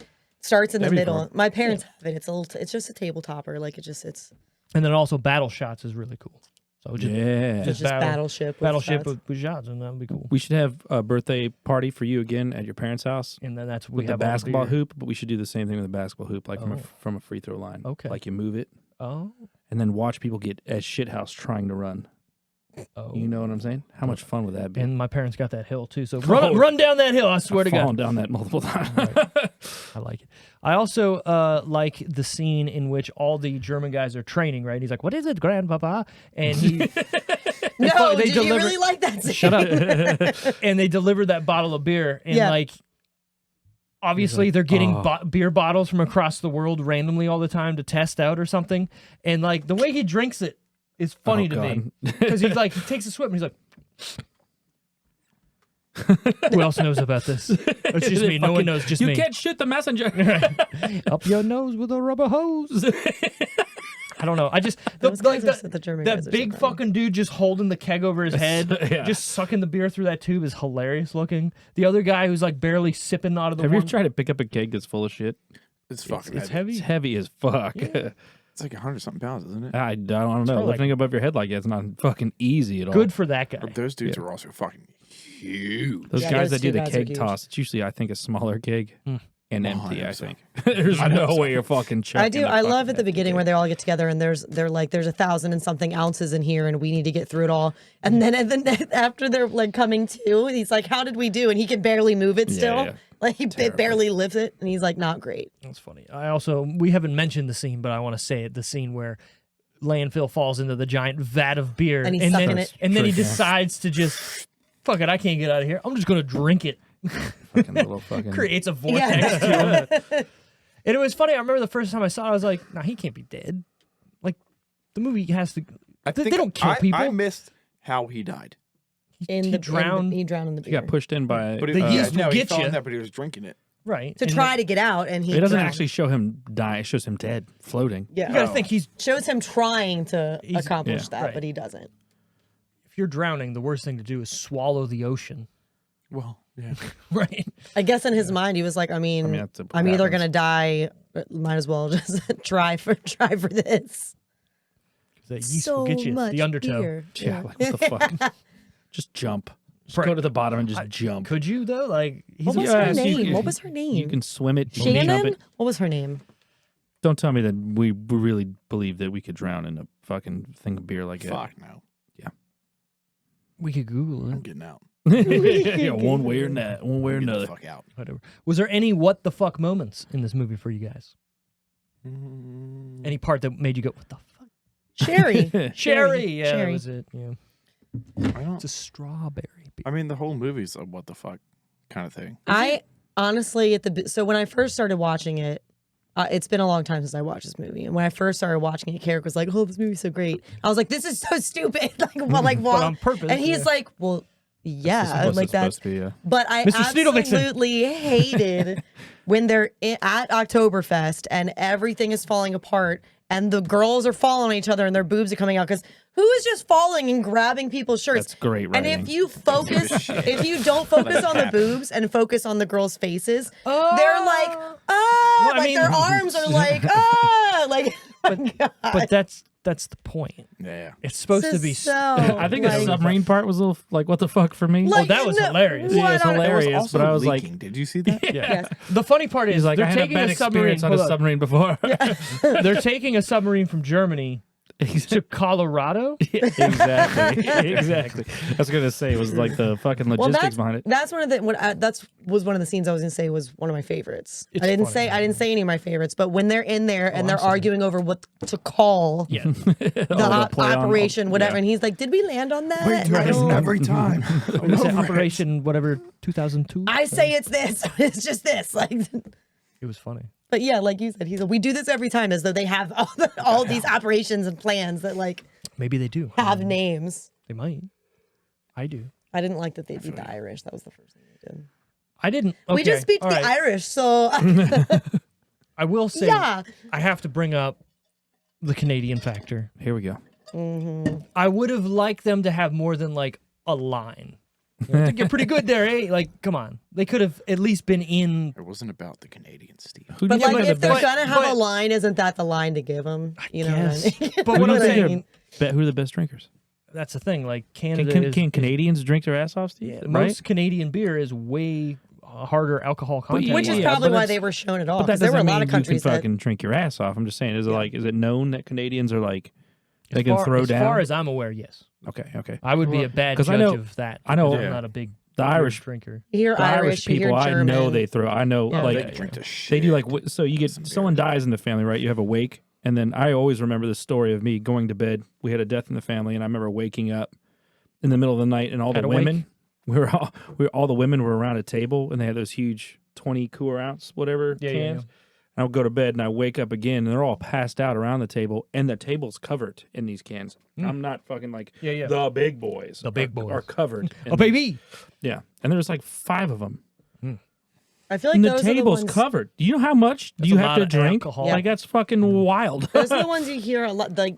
starts in the That'd be middle. fun. My parents have it. It's just a table topper. Like it's And then also battle shots is really cool. So just, Yeah. just battleship. With battleship shots. with shots, and that would be cool. We should have a birthday party for you again at your parents' house And then that's with we the have all basketball beer. hoop, but we should do the same thing with the basketball hoop, like from a free throw line. Okay. Like you move it Oh, and then watch people get as shithouse trying to run. oh. You know what I'm saying? How much fun would that be? And my parents got that hill too. So run down that hill. I swear to God. Fallen down that multiple times. I like it. I also like the scene in which all the German guys are training, right? He's like, "What is it, grandpapa?" And he No, they did you deliver- really like that? Scene? shut up. And they deliver that bottle of beer, and Yeah. like, obviously they're getting beer bottles from across the world randomly all the time to test out or something. And like the way he drinks it is funny Oh, to me God. because he takes a swig and he's like. Who else knows about this? It's just me. No one knows. Just you me. can't shoot the messenger. Up your nose with a rubber hose. I don't know. I just Those like guys are the German guys that are big so funny. fucking dude just holding the keg over his head, yeah. just sucking the beer through that tube is hilarious looking. The other guy who's like barely sipping out of the Have you one. ever tried to pick up a keg that's full of shit? It's fucking It's heavy. heavy. It's heavy as fuck. It's like 100-something pounds, isn't it? I don't know. probably Lifting above your head like that's not fucking easy at all. Good for that guy. But those dudes are also fucking huge. Those Yeah, guys those that do two the guys are keg huge. toss, it's usually, I think, a smaller keg and empty, I 100%. think. There's no way you're fucking chucking I do. the I love fucking at the beginning keg. where they all get together and there's 1,000 and something ounces in here and we need to get through it all. And then after they're like coming to, he's like, "How did we do?" And he can barely move it still. yeah. Like he barely lifts it, and he's like, "Not great." That's funny. We haven't mentioned the scene, but I want to say it. The scene where Landfill falls into the giant vat of beer, And he's sucking then, it. and then he Yeah. decides to just, fuck it, I can't get out of here. I'm just going to drink it. Fucking little fucking. Creates a vortex Yeah. to him. And it was funny. I remember the first time I saw it, I was like, nah, he can't be dead. Like, the movie has to. They don't kill people. I missed how he died. He drowned in the He beer. got pushed in by. But The yeast will he get fell in you. there, but he was drinking it. Right. to And try to get out, and he It doesn't drowned. actually show him die. It shows him dead, floating. Yeah, You got to think shows him trying to accomplish yeah. that, Right. but he doesn't. if you're drowning, the worst thing to do is swallow the ocean. Well, yeah. Right. I guess in his mind, he was like, that's what I'm either happens. gonna die, but might as well just try for this. The yeast will get you. The undertow. beer. Yeah, like what the fuck? Just jump. Just Right. go to the bottom and just jump. Could you, though? Like, he's What was a her Yes, you name? can- What was her name? You can swim it. You can jump Shannon? it. What was her name? Don't tell me that we really believe that we could drown in a fucking thing of beer like that. Fuck no. We could Google I'm it. getting out. Yeah, one way or not, one way or Get the another. fuck out. Whatever. Was there any what the fuck moments in this movie for you guys? Any part that made you go, what the fuck? Sherry. Sherry. Yeah, that Sherry. was it. Yeah. I don't. It's a strawberry beer. I mean, the whole movie's a what the fuck kind of thing. I honestly so when I first started watching it, it's been a long time since I watched this movie. And when I first started watching it, Carrick was like, "Oh, this movie's so great." I was like, "This is so stupid!" But on purpose, And he's yeah. like, "Well, yeah, Supposed- like it's that's." supposed to be, yeah. But I Mr. Sneedle-Vixen. absolutely hated when they're at Oktoberfest and everything is falling apart and the girls are falling on each other and their boobs are coming out because who is just falling and grabbing people's shirts? That's great And writing. if you focus, if you don't focus on the boobs and focus on the girls' faces, they're like, Well, I like mean- their arms are like, like. But that's the point. Yeah. It's supposed to This be. is so, I think the like- submarine part was a little like what the fuck for me. Like, that was no, hilarious. what Yeah, it's on- hilarious. It was also but I was like- leaking. Did you see that? Yes. The funny part is He's like, I they're had a taking bad a submarine. experience on a hold on. submarine before. They're taking a submarine from Germany to Colorado. Exactly. Exactly. I was gonna say it was like the fucking logistics behind it. That's one of the was one of the scenes I was gonna say was one of my favorites. It's I didn't funny. say any of my favorites, but when they're in there and they're arguing over what to call Yeah. the play on- operation, whatever, yeah. and he's like, "Did we land on that?" Wait, I don't- every time. What is it, Operation whatever 2002. I say it's this. It's just this. Like, It was funny. but yeah, like you said, he's like, we do this every time as though they have all these operations and plans that like Maybe they do. have names. They might. I do. I didn't like that they beat the Irish. That was the first thing they did. I didn't. We okay, just beat all the right. Irish, so I will say. yeah. I have to bring up the Canadian factor. Here we go. I would have liked them to have more than like a line. You know, I think you're pretty good there, eh? Like, come on. They could have at least been in. It wasn't about the Canadians, Steve. Who But do you like, think are if the they're best? gonna have but- a line, isn't that the line to give them? You know Yes. what I mean? But Who what do I'm you think are- saying, who are the best drinkers? that's the thing. Like, Can, Canada can, is. can Canadians drink their ass off, Steve? Yeah, Right? most Canadian beer is way harder alcohol content. Which is Yeah, probably but why that's- they were shown at all. But that Because there were a doesn't lot mean of countries you can that fucking drink your ass off. I'm just saying, is it known that Canadians are like they as can far, throw as down? far as I'm aware, yes. Okay. I would be a bad 'Cause judge I know- of that. I know- because Yeah. I'm not a big The beer Irish- drinker. you hear The Irish, you hear people, I German. know they throw. I know Yeah. like They drink the shit. they do like so you get Some beer. someone dies in the family, right? You have a wake, and then I always remember the story of me going to bed. We had a death in the family, and I remember waking up in the middle of the night, and all Had the a wake? women all the women were around a table, and they had those huge 20 cooler ounce whatever Yeah, cans. yeah. And I'll go to bed, and I wake up again, and they're all passed out around the table, and the table's covered in these cans. I'm not fucking like Yeah. the big boys. The big are boys. covered. in Oh, baby. Yeah, and there's like 5 of them. I feel like And the those table's are the ones, covered. Do you know how much That's you a have lot to of drink? alcohol. Like that's fucking wild. those are the ones you hear a lot. Like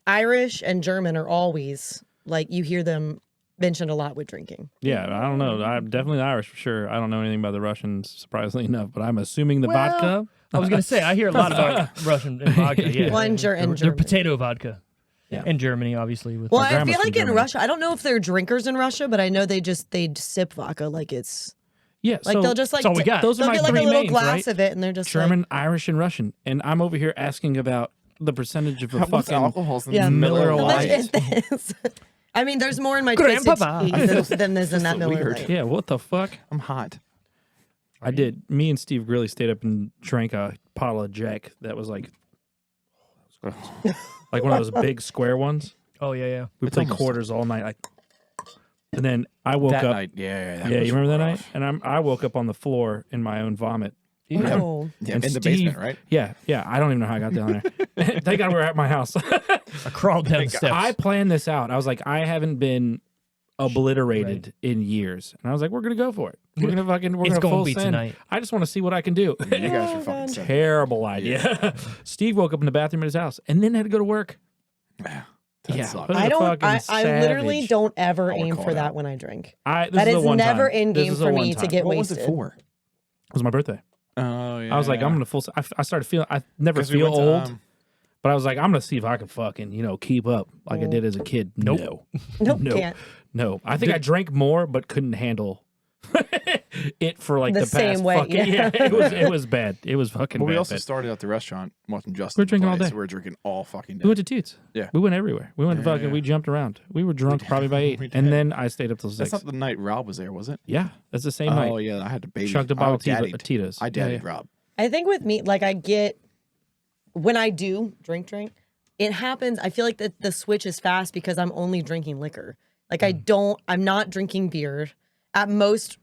Irish and German are always like you hear them mentioned a lot with drinking. Yeah, I don't know. I'm definitely Irish for sure. I don't know anything about the Russians, surprisingly enough, but I'm assuming the vodka. I was going to say, I hear a lot about Russian and vodka. Yeah, Well, and their Germany. potato vodka. Yeah. And Germany, obviously. With Well, My I grandma's feel from like in Germany. Russia, I don't know if they're drinkers in Russia, but I know they sip vodka like it's Yeah, like so they'll just like that's all we got. Those are they'll my get like a three little mains, glass right? of it, and they're just German, Irish, and Russian. And I'm over here asking about the percentage of a How much fucking alcohol's in Yeah. Miller like, Lite. how much is this? I mean, there's more in my twisted Grandpapa. tea than there's in that Miller weird. Lite. Yeah, what the fuck? I'm hot. I did. Me and Steve Grilly stayed up and drank a bottle of Jack that was like one of those big square ones. Oh, yeah. We It's played almost- quarters all night, like, and then I woke That up. night, yeah. Yeah, was you remember that night? rough. And I woke up on the floor in my own vomit. Yeah. Oh. Yeah, And in the Steve- basement, right? Yeah. I don't even know how I got down there. Thank God we were at my house. I crawled down the steps. I planned this out. I was like, I haven't been obliterated in years, and I was like, we're gonna go for it. We're gonna It's gonna gonna full be send. tonight. I just want to see what I can do. You guys are fucking sick. Terrible idea. Steve woke up in the bathroom at his house and then had to go to work. Yeah. Yeah. Sucked. What a I don't. fucking I literally savage. don't ever I would aim call for it that out. when I drink. This That is is the one never time. in This game is the for one me to time. get What wasted. was it for? It was my birthday. Oh, yeah. I was like, I'm gonna full. I started feeling. I never 'Cause we feel went to, old, but I was like, I'm gonna see if I can fucking keep up like I did as a kid. Nope. Nope, No. can't. No, I think I drank more, but couldn't handle it for like The the, same past way, fucking yeah. it was bad. It was fucking But bad. we also bad. started at the restaurant watching Justin. We're drinking all play, day. So we're drinking all fucking We day. went to Toots. Yeah. We went everywhere. We went Yeah. fucking. We jumped around. We were drunk probably by 8, We did. and then I stayed up till 6. That's not the night Rob was there, was it? Yeah, that's the same night. Oh yeah, I had to baby. Chugged a bottle of daddied. Tito's. I Yeah, daddied yeah. Rob. I think with me, like when I do drink, it happens. I feel like the switch is fast because I'm only drinking liquor. Like I'm not drinking beer. At most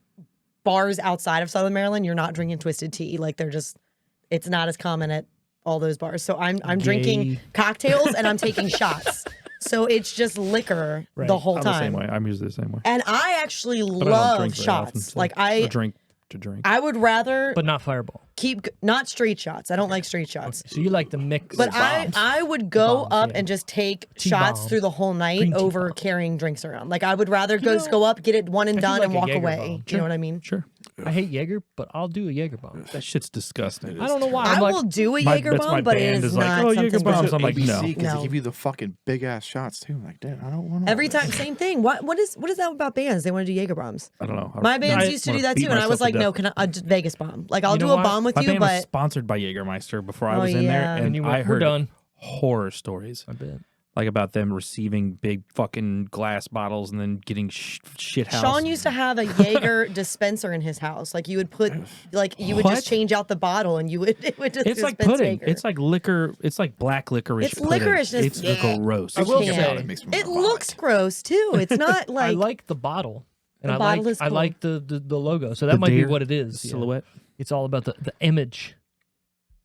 bars outside of Southern Maryland, you're not drinking twisted tea. Like it's not as common at all those bars. So I'm drinking cocktails and I'm taking shots. So it's just liquor the whole I'm time. the same way. I'm usually the same way. And I actually But I don't love drink very shots. often, so Like I drink to drink. I would rather But not Fireball. keep not straight shots. I don't like straight shots. So you like the mix. But I would go Bombs, up yeah. and just take T-bomb. shots through the whole night Green over T-bomb. carrying drinks around. Like I would rather go up, get it one and I do done, like and a walk Jaeger away. bomb. You know what I mean? Sure. I hate Jaeger, but I'll do a Jaeger bomb. That shit's disgusting. I don't know why. I I'm like, will do a my- Jaeger that's my bomb, but it band is is like, not oh, something. Jaeger bombs. that- I'm like, no. because No. they give you the fucking big ass shots too. Like, damn, I don't want Every time, same thing. What is that about bands? They want to do Jaeger bombs. I don't know. My bands I used to do wanna that beat too, and I was myself to like, no, death. can I just Vegas bomb? Like I'll You do know a what? bomb with My you, band was but sponsored by Jägermeister before I Oh, was in there, yeah. and And you went, I "We're heard done." horror stories. I bet. Like about them receiving big fucking glass bottles and then getting shit house. Sean used to have a Jaeger dispenser in his house. Like you would put, like you would What? just change out the bottle, and it would just It's like dispense pudding. Jaeger. It's like liquor. It's like black licorice. It's pudding. licorice, just- It's gross. I will can't. say, It makes me It wanna looks vomit. gross too. It's not like I like the bottle. And The I bottle like is I cool. like the logo. So that The might be deer, what it is. the yeah. silhouette. It's all about the image.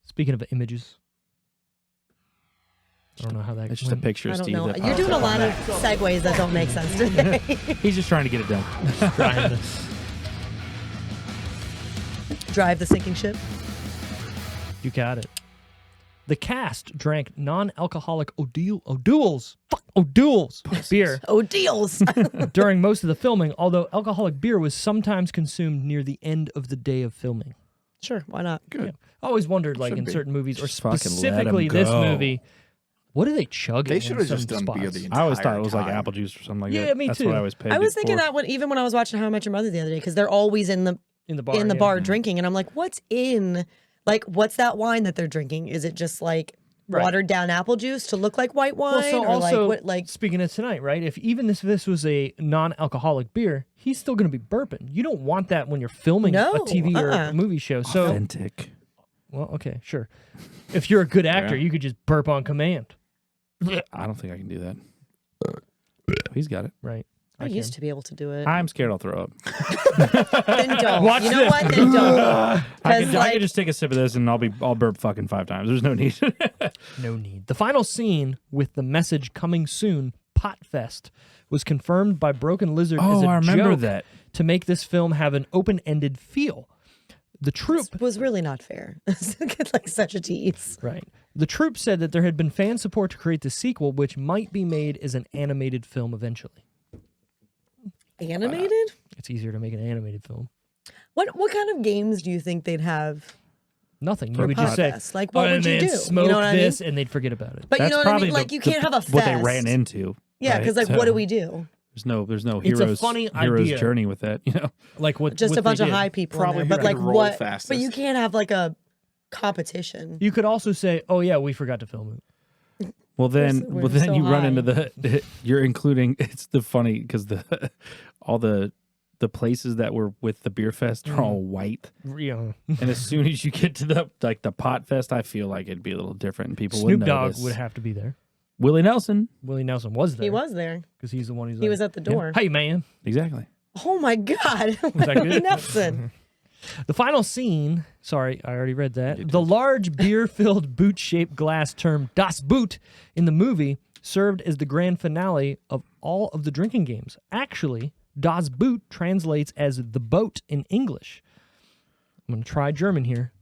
Speaking of images. I don't know how that It's just a went. picture I of don't Steve. know. that You're pops doing a up on lot of that. segues that don't make sense today. He's just trying to get it done. Trying to- Drive the sinking ship. You got it. The cast drank non-alcoholic O'Doul's beer Oh, deals. during most of the filming, although alcoholic beer was sometimes consumed near the end of the day of filming. Sure, why not? Good. I always wondered, like Should in be. certain movies, or Just fucking let 'em specifically this go. movie, what do they chug? They should have just done beer the entire I always thought it was like time. apple juice or something like Yeah, that. me That's too. what I always paid. I was it thinking for. that when I was watching How I Met Your Mother the other day, because they're always in the in the bar. in the yeah. bar drinking, and I'm like, what's in? Like, what's that wine that they're drinking? Is it just like Right. watered down apple juice to look like white wine? Well, so or also, like what? Like speaking of tonight, right? If this was a non-alcoholic beer, he's still going to be burping. You don't want that when you're filming No, a TV or a movie show. So, Authentic. well, okay, sure. If you're a good actor, Yeah. you could just burp on command, I don't think I can do that. He's got it. right? I used to be able to do it. I'm scared I'll throw up. Then don't. Watch you know this. what? Then don't. I Because can just take a sip of this and I'll burp fucking 5 times. There's no need. No need. The final scene with the message "coming soon" Pot Fest was confirmed by Broken Lizard as a I remember joke that. to make this film have an open-ended feel. The troupe This was really not fair. Like such a tease. Right. The troupe said that there had been fan support to create the sequel, which might be made as an animated film eventually. Animated? It's easier to make an animated film. What kind of games do you think they'd have? Nothing. For You would just say, podcasts. Like, what would you and do? Smoke You know what I mean? this, and they'd forget about it. But That's you know what I probably mean? Like, the- you can't have a fest. what they ran into. Yeah, because right? like, what do we do? There's no It's a hero's funny hero's idea. journey with that. You know, Like what? Just what a bunch they of did. high people Probably in who there. But could like, roll what? fastest. But you can't have like a competition. You could also say, "Oh yeah, we forgot to film it." well then we're then so you run high. into the you're including. It's the funny because all the places that were with the Beerfest are all white, Yeah. and as soon as you get to the pot fest, I feel like it'd be a little different, and people Snoop wouldn't Dogg notice. would have to be there. Willie Nelson, Willie Nelson was there. He was there. because he's the one who's. He was at the door. Hey man. exactly. Oh my God. that good? Willie Nelson. The final scene, sorry, I already read that. The large beer-filled boot-shaped glass term Das Boot in the movie served as the grand finale of all of the drinking games. Actually, Das Boot translates as the boat in English. I'm going to try German here.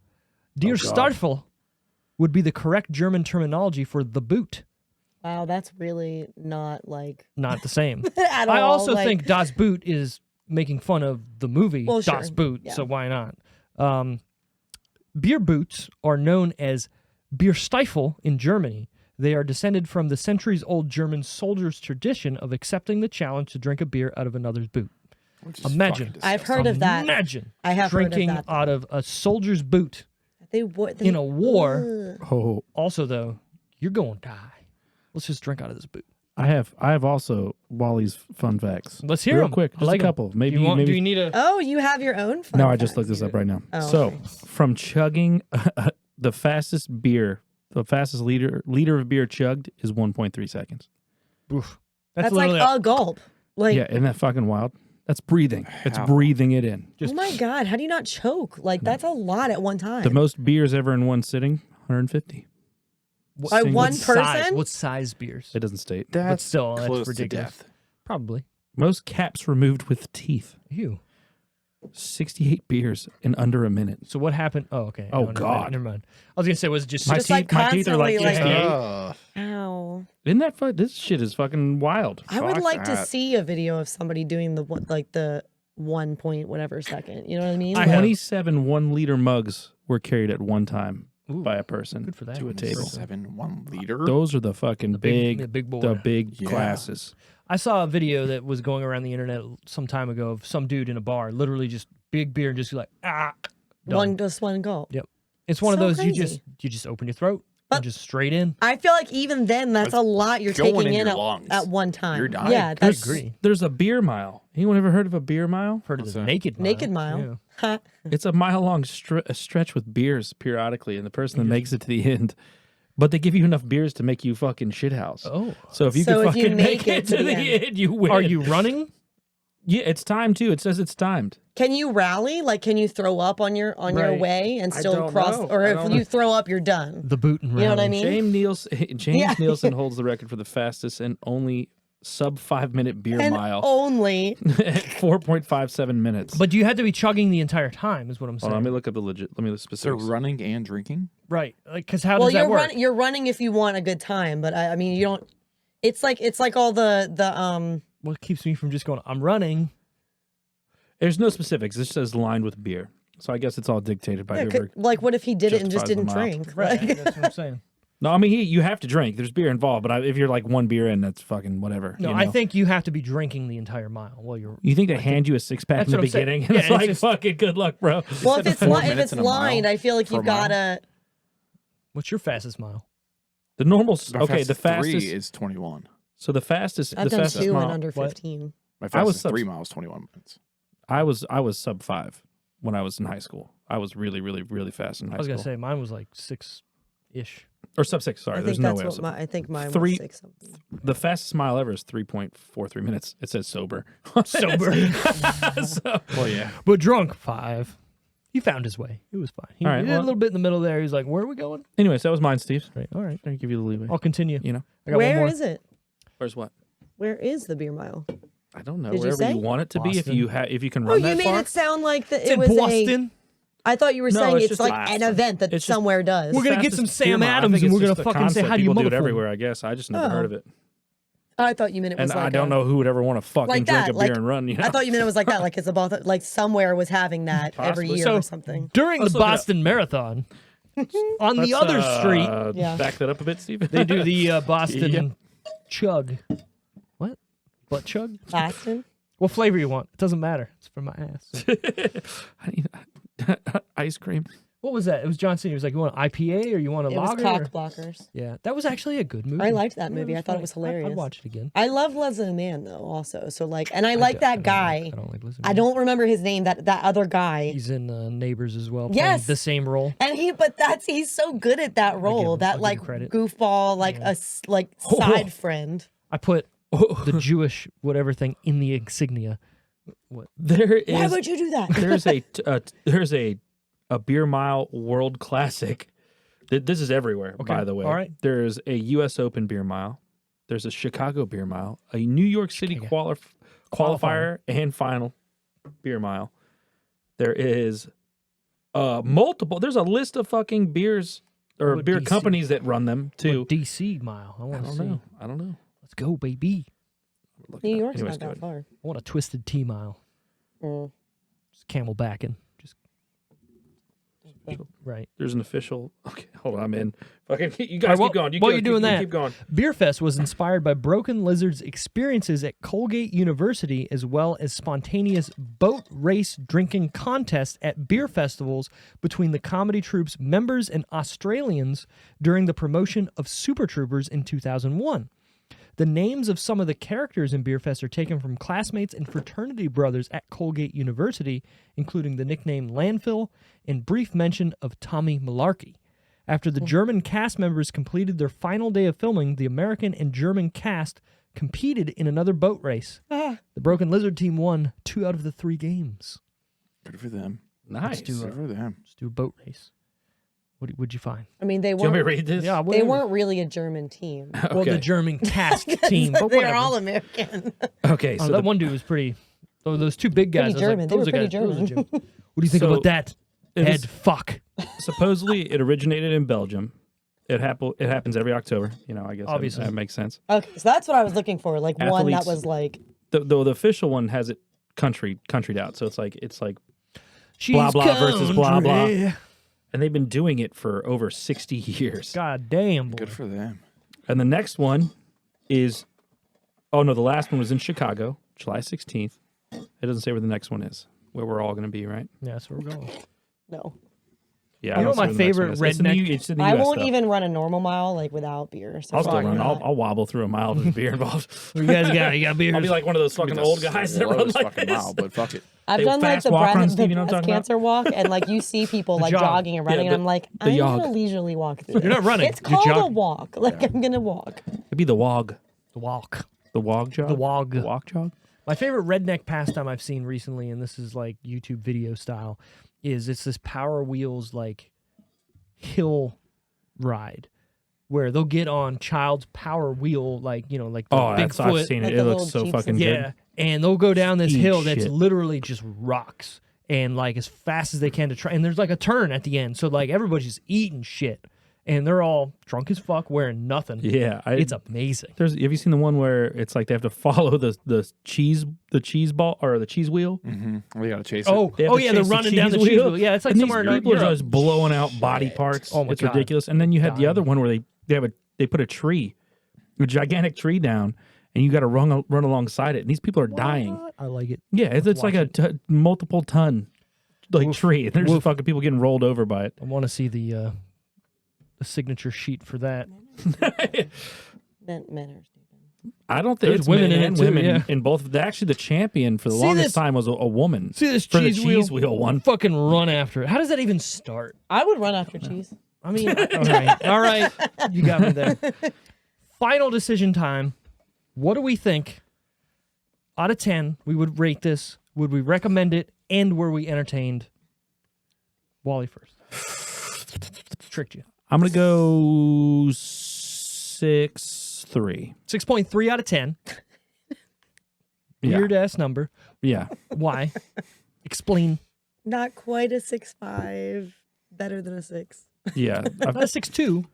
Der Staffel would be the correct German terminology for the boot. Wow, that's really not like Not the same. at all. I also like, think Das Boot is making fun of the movie Well, Das sure. Boot, Yeah. so why not? Beer boots are known as Bierstiefel in Germany. They are descended from the centuries-old German soldiers' tradition of accepting the challenge to drink a beer out of another's boot. Which is Imagine. fucking I've disgusting. heard of that. Imagine I have heard of drinking that, though. out of a soldier's boot. They would in a war. Ugh. Oh, Also, though, you're going to die. Let's just drink out of this boot. I have also Wally's fun facts. Let's hear real 'em. quick, I just like a 'em. couple. Maybe Do you, want, maybe do you need a... Oh, you have your own fun No, I just facts. looked this up right now. Oh, So, okay. from chugging the fastest liter of beer chugged is 1.3 seconds. Oof. That's literally like a gulp. Like, Yeah, isn't that fucking wild? That's breathing. It's How? breathing it in. just oh my God, how do you not choke? Like, that's a lot at one time. The most beers ever in one sitting, 150. By Single- one size, person? what size beers? It doesn't state. That's still, that's close ridiculous. to death. Probably. Most caps removed with teeth. Ew. 68 beers in under a minute. So what happened? Oh, okay. Oh, No, God. Never mind. I was gonna say, was it just My Just, teeth, like, my teeth are like constantly, like- 68. Ugh. Ow. Isn't that fun? This shit is fucking wild. I would Fuck like to that. see a video of somebody doing the like the 1 point whatever second. You know what I mean? I Like, have- 27 1-liter mugs were carried at one time Ooh, by a person good for that. to a table. 7 1 liter. Those are the fucking the big, big boy. the big Yeah. glasses. I saw a video that was going around the internet some time ago of some dude in a bar, literally just big beer and just like done. one gulp. Yep. It's one of So those crazy. you just open your throat But- and just straight in. I feel like even then, that's a lot you're going taking in in your lungs. at one time. You're dying. Yeah, I that's agree. There's a beer mile. Anyone ever heard of a beer mile? Heard of What's the that? naked mile. Naked Mile. Yeah. It's a mile-long stretch with beers periodically, and the person that makes it to the end. But they give you enough beers to make you fucking shithouse. Oh. So if you So can if you fucking make it to the end, you win. Are you running? Yeah, it's timed too. It says it's timed. Can you rally? Like, can you throw up on your Right. way and I still don't cross? know. Or I if don't you know. throw up, you're done. The boot and You know what I rally. mean? James Yeah. Nielsen holds the record for the fastest and only sub 5-minute beer And mile only. at 4.57 minutes. But you had to be chugging the entire time, is what I'm Hold saying. on, let me look up the Let me look So specifics. running and drinking? Right. Because how Well, does that you're work? you're running if you want a good time, but I mean, you don't. It's like all the What keeps me from just going, I'm running? There's no specifics. This says lined with beer. So I guess it's all dictated by yeah, whoever. like what if he did it and just justifies didn't the mile. drink? Right. Like, That's what I'm saying. No, I mean you have to drink. There's beer involved, but if you're like one beer in, that's fucking whatever. No, you I know? think you have to be drinking the entire mile while you're. You think they hand you a 6-pack That's in the what I'm saying. beginning? And Yeah, it's it's like just- fucking good luck, bro. well, if it's 4 if minutes it's in a mile lined, I feel like for you've a mile? gotta. What's your fastest mile? The normal. My Okay, the fastest 3 fastest. is 21. So the fastest. I've the done fastest 2 mile. in under What? 15. My I was fastest sub- 3 miles, 21 minutes. I was sub 5 when I was in high school. I was really, really, really fast in high I was school. gonna say mine was like 6-ish. Or sub 6. Sorry, I there's think no that's way. what Sub- my. I think mine Three- was 6 something. the fastest mile ever is 3.43 minutes. It says sober. Sober. So- Well, yeah. But drunk, 5. He found his way. It was fine. He, All right, he did well- a little bit in the middle there. He was like, "Where are we going?" anyways, that was mine, Steve. Right. All right. I give you the leeway. I'll continue. You know, I got one Where more. is it? where's what? Where is the beer mile? I don't know. Did you Wherever say? you want it to be, if Boston. you if you can Oh, run you that made far. it sound like that It's it in was Boston. I thought you were No, saying it's it's just like Boston. an event that It's just- somewhere does. We're gonna get Fastest some beer Sam mile. I Adams think and it's we're just gonna the fucking say, concept. "How do you People do it motherfucker?" everywhere, I guess. I just never Oh. heard of it. I thought you meant it was And like I don't know who would ever want to fucking like drink that, a beer like- and run. You know? I thought you meant it was like that, like it's about like somewhere was having that every Possibly. year So or something. during the Let's look it up. Boston Marathon, on the Let's, other street, Yeah. Back that up a bit, Steven. they do the Boston Yeah. chug. What? Butt chug? Boston. What flavor you want? It doesn't matter. It's for my ass. I need ice cream. What was that? It was John Cena. He was like, "You want an IPA or you want a It was lager?" cock or- blockers. Yeah, that was actually a good movie. I liked that Yeah, movie. I thought it funny. was hilarious. I'd watch it again. I love Leslie Man though, also. So like, and I like that guy. I don't like Lizzie I McGuire. don't remember his name. That other guy. He's in Neighbors as well. Yes. Playing the same role. And he's so good at that role. him- That I'll give like him credit. goofball, like side friend. I put the Jewish whatever thing in the insignia. What? There Why is would you do that? there's a beer mile world classic. This is everywhere, by the way. All right. There's a U.S. Open beer mile. There's a Chicago beer mile. A New York City qualifier and final beer mile. There is multiple. There's a list of fucking beers or What beer DC? companies that run them too. What DC mile. I I want to don't see. know. I don't know. Let's go, baby. Look New it up. York's Anyways, not go that ahead. far. I want a twisted T mile. Mm. Just camelbacking. Just right. There's an official. Okay, hold on. I'm in. Fucking, you guys All right, keep going. while you're doing that, keep going. Beerfest was inspired by Broken Lizard's experiences at Colgate University, as well as spontaneous boat race drinking contests at beer festivals between the comedy troupe's members and Australians during the promotion of Super Troopers in 2001. The names of some of the characters in Beerfest are taken from classmates and fraternity brothers at Colgate University, including the nickname Landfill and brief mention of Tommy Malarkey. After the German cast members completed their final day of filming, the American and German cast competed in another boat race. The Broken Lizard team won 2 out of the 3 games. Good for them. Nice. do Good for them. Let's do a boat race. What'd you find? I mean, they Do you want me to weren't. read this? Yeah, They whatever. weren't really a German team. Well, the Okay. German cast team, but They're whatever. all American. Okay. Oh, So that the, one dude was pretty. Oh, those 2 big guys. Pretty I was German. Like, They were those are pretty guys- those are German. German. What do you think So, about that? it Head is- fuck. supposedly it originated in Belgium. It happens every October. You know, I guess Obviously. that makes sense. Okay, so that's what I was looking for. Like one that Athletes- was like. The Oh, official one has it countryed out. So it's like She's blah, blah versus blah, blah. country. and they've been doing it for over 60 years. God damn, boy. Good for them. And the next one is the last one was in Chicago, July 16th. It doesn't say where the next one is, where we're all going to be, right? Yeah, that's where we're going. No. Yeah. You I know don't my see where the next favorite one is. It's in the redneck- U- It's in the I US, won't though. even run a normal mile like without beer. So I'll still fuck run. that. I'll wobble through a mile with beer involved. You guys got beers. I'll be like one of those fucking old guys that run like fucking this. mile, but fuck it. I've They done like fast the walk runs, breast, Steve, you know what I'm talking about? cancer walk, and like you see people like jog. jogging and running, Yeah, and I'm like, the I'm jog. gonna leisurely walk through. You're not running, It's you're called a jogging. walk. Like I'm gonna walk. It'd be the wog. The walk. The wog jog? The wog. The walk jog? My favorite redneck pastime I've seen recently, and this is like YouTube video style, is it's this Power Wheels like hill ride where they'll get on Child's Power Wheel, like, you know, like the Oh, that's, I've Bigfoot. seen Like it. the It looks little so Jeeps fucking and- good. Yeah, and they'll go down this Eat hill that's shit. literally just rocks and like as fast as they can to try. And there's like a turn at the end, so like everybody's just eating shit, and they're all drunk as fuck, wearing nothing. Yeah. It's amazing. Have you seen the one where it's like they have to follow the cheese ball or the cheese wheel? Mm-hmm. We gotta chase it. Oh, They have oh to yeah, they're chase the running down the cheese cheese wheel. wheel. Yeah, it's like And somewhere these in people are Europe. just blowing out body parts. Oh my it's God. ridiculous. And then you had the Dying. other one where they put a gigantic tree down, and you got to run alongside it. And these people are dying. I like it. Yeah, it's like a multiple ton like tree. And there's Woof. just fucking people getting rolled over by it. I want to see the signature sheet for that. Men are stupid. I don't think There's it's women men in and it too, women yeah. in both. Actually, the champion for the See longest this- time was a woman. See this For the cheese, cheese wheel one. Fucking run after it. How does that even start? I would run after cheese. I mean, all right, you got me there. Final decision time. What do we think? Out of 10, we would rate this. Would we recommend it? And were we entertained? Wally first. Tricked you. I'm gonna go 6.3. 6.3 out of 10. Yeah. Weird ass number. Yeah. Why? Explain. Not quite a 6.5. Better than a 6. Yeah. Not a 6.2.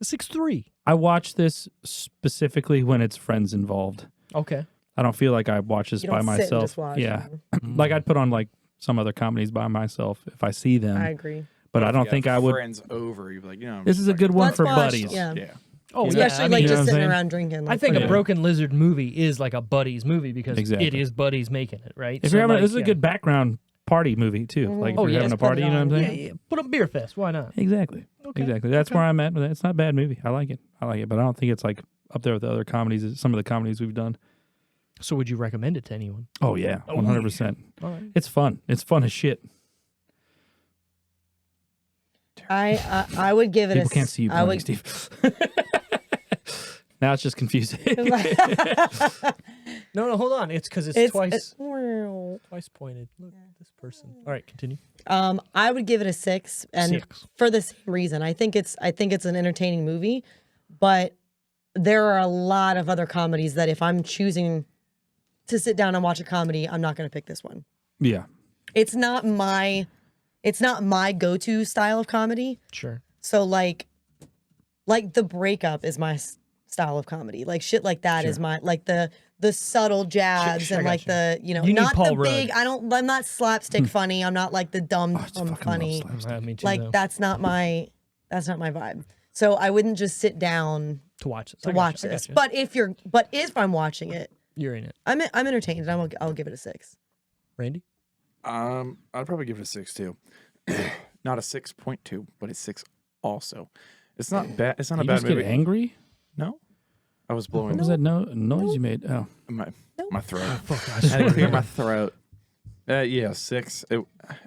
6.3. I watch this specifically when it's friends involved. Okay. I don't feel like I watch this You by don't sit and myself. just watch, Yeah. Like I'd put on like some other comedies by myself if I see them. I agree. But If I don't you think have I would. Friends over, you'd be like, This is a good one Let's for watch, buddies. yeah. Yeah. Oh, You know? yeah. Especially I like mean, just you know what I'm sitting saying? around drinking. I think Yeah. a Broken Lizard movie is like a buddies movie because Exactly. it is buddies making it, right? If So, you're having, like, this is a good background party movie too. Like if Oh, you're yeah, having a just put party, it you know what I'm on. saying? Yeah, put up Beerfest. Why not? Exactly. Okay. Exactly. That's where I'm at with it. It's not a bad movie. I like it. But I don't think it's like up there with the other comedies. Some of the comedies we've done. So would you recommend it to anyone? Oh yeah, 100%. All right. It's fun. It's fun as shit. I would give it People a. can't see you I pointing, would. Steve. Now it's just confusing. No, hold on. It's because it's twice Well, twice pointed. Look, this person. All right, continue. I would give it a 6, and 6. for the same reason. I think it's an entertaining movie, but there are a lot of other comedies that if I'm choosing to sit down and watch a comedy, I'm not going to pick this one. Yeah. It's not my go-to style of comedy. Sure. So like The Breakup is my style of comedy. Like shit like that is my like the subtle jabs Sure, I and got like you. the You need not Paul the big. Rudd. I'm not slapstick funny. I'm not like the dumb funny. Me too, Like though, that's not my vibe. So I wouldn't just sit down to watch this. to I got watch you, I this. got you. But if I'm watching it, You're in it, I'm entertained. And I'll give it a 6. Randy. I'd probably give it a 6 too. Not a 6.2, but a 6 also. It's not bad. It's not a You bad just movie. get angry? No, I was What blowing was that noise you made? Oh. my throat. Fuck, I I had to swear. clear my throat. Yeah, 6. It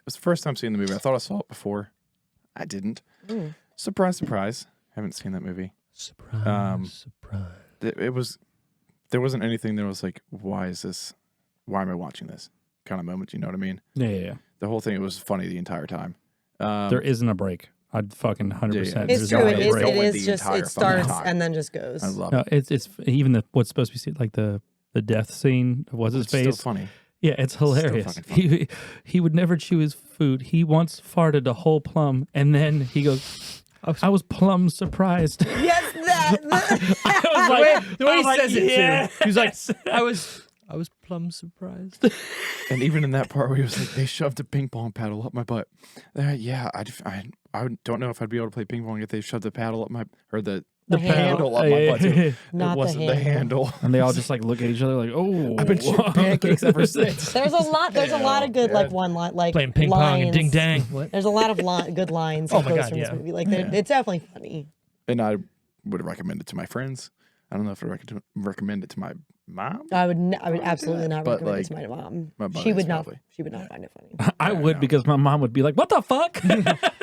was the first time seeing the movie. I thought I saw it before. I didn't. Surprise, surprise. Haven't seen that movie. Surprise, surprise. There wasn't anything that was like, why am I watching this kind of moment? You know what I mean? Yeah. The whole thing, it was funny the entire time. There isn't a break. I'd fucking 100%. It's There's true. no It break. is The just entire it starts fucking time. and then just goes. I love No, it. it's even what's supposed to be like the death scene was his It's face. still funny. Yeah, it's hilarious. fucking funny. He would never chew his food. He once farted a whole plum, and then he goes, "I was plum surprised." Yes, that. I was like, the way I he was like, says it yeah. too. He was like, I was plumb surprised. And even in that part where he was like, they shoved a ping pong paddle up my butt. Yeah, I don't know if I'd be able to play ping pong if they shoved the paddle up my, or the handle up my butt too. Not It the wasn't the handle. And they all just like look at each other like, "Oh, I've been shooting pancakes ever since. There's a lot of good like one line like Playing ping pong lines. and ding dang. What? There's a lot of good lines Oh that my goes God, from this yeah. movie. Like it's definitely funny. And I would recommend it to my friends. I don't know if I'd recommend it to my mom. I would absolutely not But, recommend like, it to my mom. my She buddies would not. probably. She would not find it funny. I would because my mom would be like, "What the fuck?"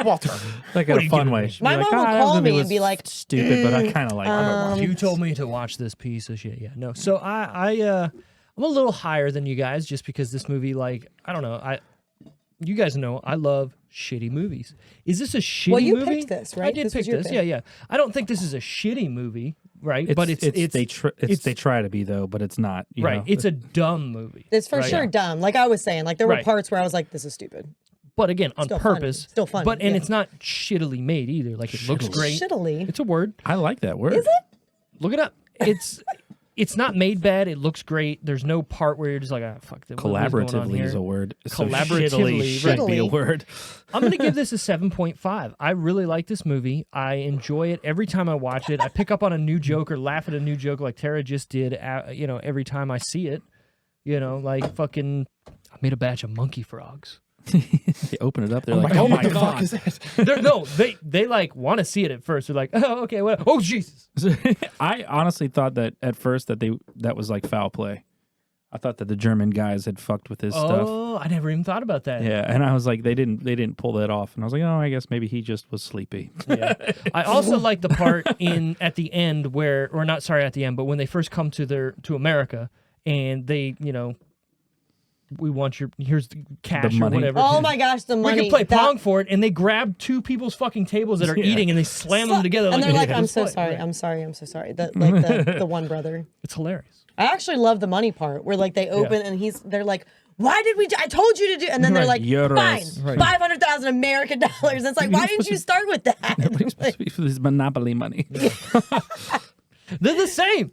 Walter. Like What in are a you fun giving way. me? She'd My be like, mom would "Ah, that call movie me and was be like, stupid," but I kind of like it. You told me to watch this piece of shit. Yeah, no. So I'm a little higher than you guys just because this movie, like, I don't know. You guys know I love shitty movies. Is this a shitty Well, you movie? picked this, right? I did This was pick your this. pick. Yeah. I don't think this is a shitty movie, right? But They try to be though, but it's not. You right. know? It's a dumb movie. It's for right? sure dumb. Like I was saying, like there were Right. parts where I was like, "This is stupid." But again, on Still funny. purpose. Still funny, But and yeah. it's not shittily made either. Like it looks great. Shittily. It's a word. I like that word. Is it? Look it up. It's not made bad. It looks great. There's no part where you're just like, fuck that. what is going on Collaboratively here? is a word. So Collaboratively, shittily should be a right. word. I'm going to give this a 7.5. I really like this movie. I enjoy it every time I watch it. I pick up on a new joke or laugh at a new joke like Tara just did, every time I see it. Like fucking, I made a batch of monkey frogs. They open it up. They're like, "Oh my what the god!" fuck is that? They like want to see it at first. They're like, oh, okay, what? Oh, Jesus. I honestly thought that at first that was like foul play. I thought that the German guys had fucked with his stuff. Oh, I never even thought about that. Yeah, and I was like, they didn't pull that off, and I was like, oh, I guess maybe he just was sleepy. Yeah. I also like the part at the end at the end, but when they first come to America and they, we want here's the cash or money. whatever. Oh my gosh, the money. We can play that- Pong for it, and they grab two people's fucking tables that are eating, and they slam them together. And they're like, a "I'm so display." sorry. Right. I'm sorry. I'm so sorry." The one brother. It's hilarious. I actually love the money part where like they open and they're like, why did we? I told you to do. And then they're like, Euros. fine, 500,000 American dollars. It's like, why didn't you start with that? Nobody's supposed to be for this monopoly money. They're the same.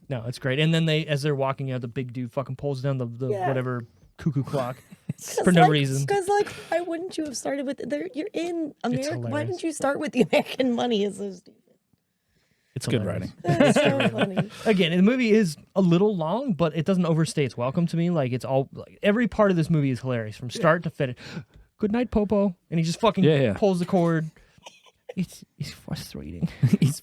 No, it's great. And then as they're walking out, the big dude fucking pulls down the whatever cuckoo clock for no reason. Because why wouldn't you have started with? You're in America. Why hilarious. didn't you start with the American money? It's so stupid. It's good hilarious. writing. It's so funny. Again, the movie is a little long, but it doesn't overstay its welcome to me. Like it's all every part of this movie is hilarious from start to finish. Good night, Popo, and he just fucking pulls the cord. It's frustrating. It's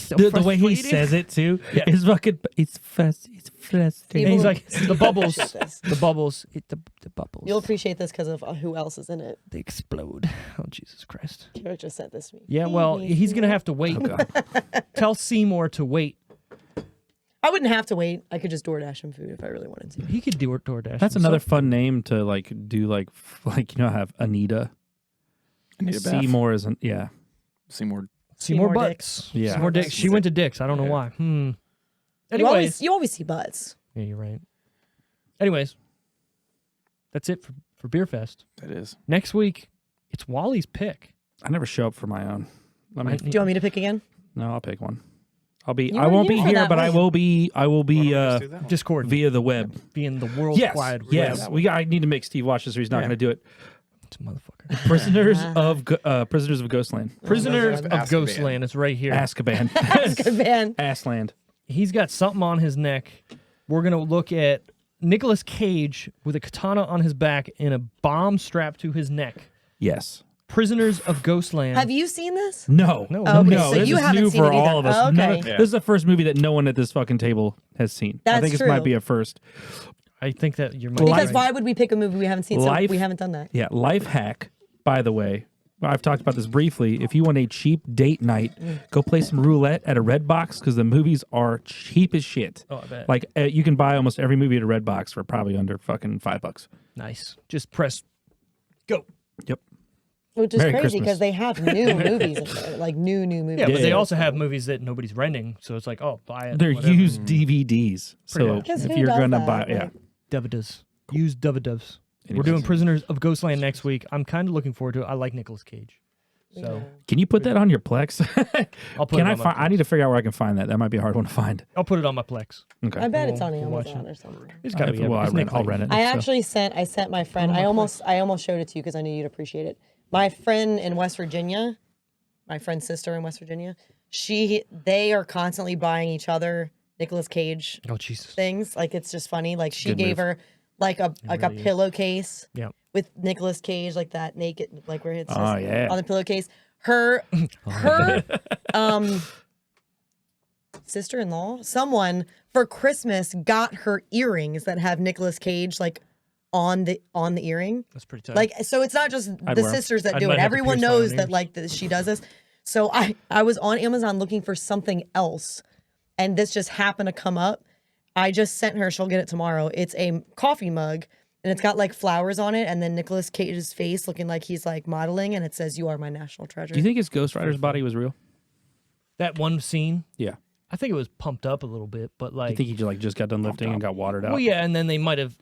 so The way he says it too is fucking. It's frustrating. And he's like the bubbles, This. the bubbles, the bubbles. You'll appreciate this because of who else is in it. They explode. Oh Jesus Christ! Kara just sent this to me. Yeah, well, he's gonna have to wait. Tell Seymour to wait. I wouldn't have to wait. I could just DoorDash him food if I really wanted to. He could do it DoorDash. That's another fun name to do have Anita. Anita Beth. Seymour isn't. Seymour Seymour Butts. Yeah. Seymour Dix. She went to Dix. I don't know why. Anyways, you always see butts. Yeah, you're right. Anyways, that's it for Beerfest. That is. Next week, it's Wally's pick. I never show up for my own. Do you want me to pick again? No, I'll pick one. I were won't be here for here, that, but I weren't you? will be Discord via the web. being the world Yes, wide yes. web. I need to make Steve watch this, or he's not going to do it. It's a motherfucker. Prisoners of Ghostland. Prisoners of Azkaban. Ghostland. It's right here. Azkaban. Azkaban. Assland. He's got something on his neck. We're gonna look at Nicolas Cage with a katana on his back and a bomb strapped to his neck. Yes. Prisoners of Ghostland. Have you seen this? No. No. Oh, okay, No, so this you is haven't new seen for it either. all of us. Oh, okay. This is the first movie that no one at this fucking table has seen. I That's think this true. might be a first. I think that you're Because right. why would we pick a movie we haven't seen? So Life- we haven't done that. Yeah, life hack, by the way. I've talked about this briefly. If you want a cheap date night, go play some roulette at a Red Box because the movies are cheap as shit. Oh, I bet. Like you can buy almost every movie at a Red Box for probably under fucking $5. Nice. Just press go. Yep. Which is Merry crazy Christmas. because they have new movies in there, like new movies. Yeah, but they Yeah. also have movies that nobody's renting, so it's like, oh, buy it. They're whatever. used DVDs. Pretty So much. Because if who you're does gonna that? buy, Like, Duvadus. Use Duvadus. We're Anyways. doing Prisoners of Ghostland next week. I'm kind of looking forward to it. I like Nicolas Cage. So Can you put that on your Plex? I'll put Can it I on my find? I need to figure out where I can find that. That might be a hard one to find. I'll put it on my Plex. Okay. I bet it's on We'll watch Amazon it. or something. It's gotta be. Well, It's Nick I'll Cage. rent it. I so. actually sent my friend. I almost showed it to you because I knew you'd appreciate it. My friend in West Virginia, my friend's sister in West Virginia, they are constantly buying each other Nicolas Cage Oh Jesus. things. Like it's just funny. Like she Good gave move. her like a really is. pillowcase Yeah. with Nicolas Cage, like that naked, like where it's Oh, yeah. on the pillowcase. Her sister-in-law, someone for Christmas got her earrings that have Nicolas Cage like on the earring. That's pretty tight. Like, so it's not just I'd the wear 'em. sisters that I do might it. have to Everyone pierce my own knows that ears. like she does this. So I was on Amazon looking for something else, and this just happened to come up. I just sent her. She'll get it tomorrow. It's a coffee mug, and it's got like flowers on it, and then Nicolas Cage's face looking like he's like modeling, and it says, "You are my national treasure." Do you think his Ghost Rider's body was real? that one scene, Yeah. I think it was pumped up a little bit, but I like, think he just got done lifting and got watered out. well, yeah, and then they might have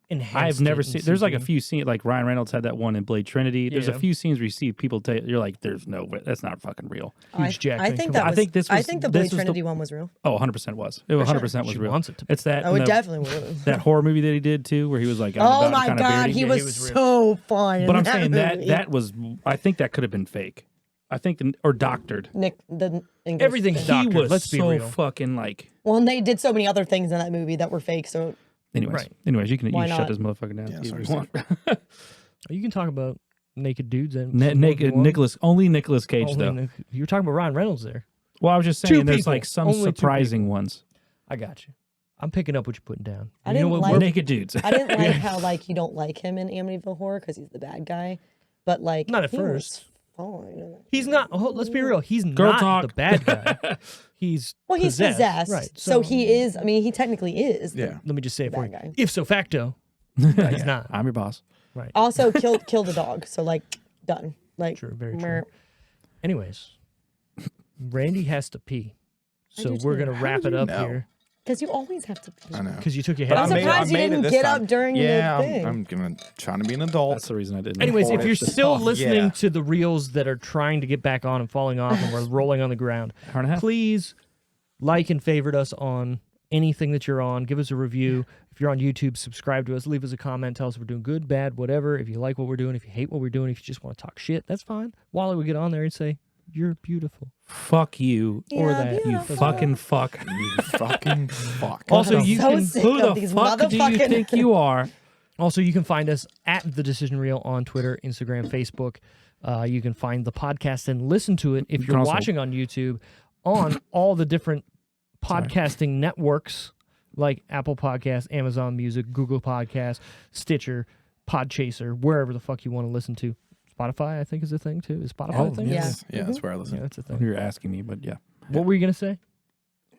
enhanced. I've never it in seen. There's like a CG. few scenes, like Ryan Reynolds had that one in Blade Trinity. There's a Yeah. few scenes where you see people tell you're like, "There's no way, that's not fucking real." Huge jack I thing. think Come that on. I was. think this I was- think the this Blade was the- Trinity one was real. Oh, 100% was. It 100% was She real. wants it to be. It's that. Oh, and it the- definitely was. that horror movie that he did too, where he was like, Oh my kind of god, beardy. he Yeah, was, he was real. so fun. But in I'm saying that movie. that was. I think that could have been fake. I think or doctored. Nick the English Everything's thing. doctored. He was Let's be so real. fucking like. Well, and they did so many other things in that movie that were fake. So Anyways, Right. you can Why shut not? this motherfucker down Yeah, if sorry, you want. You can talk about naked dudes and Naked only Nicolas Cage though. You were talking about Ryan Reynolds there. Well, I was just Two saying, there's people. like some Only two surprising ones. I got you. I'm picking up what you're putting down. I You know didn't what? like- We're- Naked dudes. I didn't like how like you don't like him in Amityville Horror because he's the bad guy, but like Not at he first. was fine. He's not. Oh, let's be real. He's Girl not talk. the bad guy. He's Well, he's possessed, Right. So he is. I mean, he technically is. the- Yeah. Let me just say it for you. Bad guy. If so facto, he's not. I'm your boss. Right. Also killed the dog. So like done. Like True. Very meh. true. Anyways, Randy has to pee, so do we're too. gonna How wrap did it you up know? here. Because you always have to pee. I know. Because you took your But head I'm out. surprised you made it didn't this get time. up during the thing. I'm gonna trying to be an adult. That's the reason I didn't. Anyways, if record you're it. still Oh, listening yeah. to the reels that are trying to get back on and falling off and we're rolling on the ground, Hour and a half. please like and favorite us on anything that you're on. Give us a review. If you're on YouTube, subscribe to us. Leave us a comment. Tell us if we're doing good, bad, whatever. If you like what we're doing, if you hate what we're doing, if you just want to talk shit, that's fine. Wally would get on there and say, "You're beautiful." Fuck you Or Yeah, that. you beautiful. fucking fuck. You fucking fuck. Also, I'm you so can sick Who of the these fuck do you motherfucking- think you are? Also, you can find us at The Decision Reel on Twitter, Instagram, Facebook. You can find the podcast and listen to it if You you're can also- watching on YouTube on all the different podcasting networks like Apple Podcasts, Amazon Music, Google Podcasts, Stitcher, Podchaser, wherever the fuck you want to listen to. Spotify, I think, is a thing too. Is Spotify a thing? Yeah. Yeah, that's where I listen. Yeah, that's a thing. You're asking me, but yeah. What were you going to say?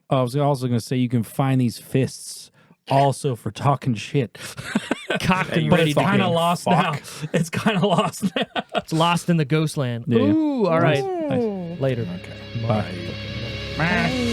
I was also going to say you can find these fists also for talking shit. Cocked and But ready it's to kind go. of lost now. It's kind of lost now. It's lost in the ghost land. Yeah. Ooh, all right. Mm. Later. Okay. Bye. Bye.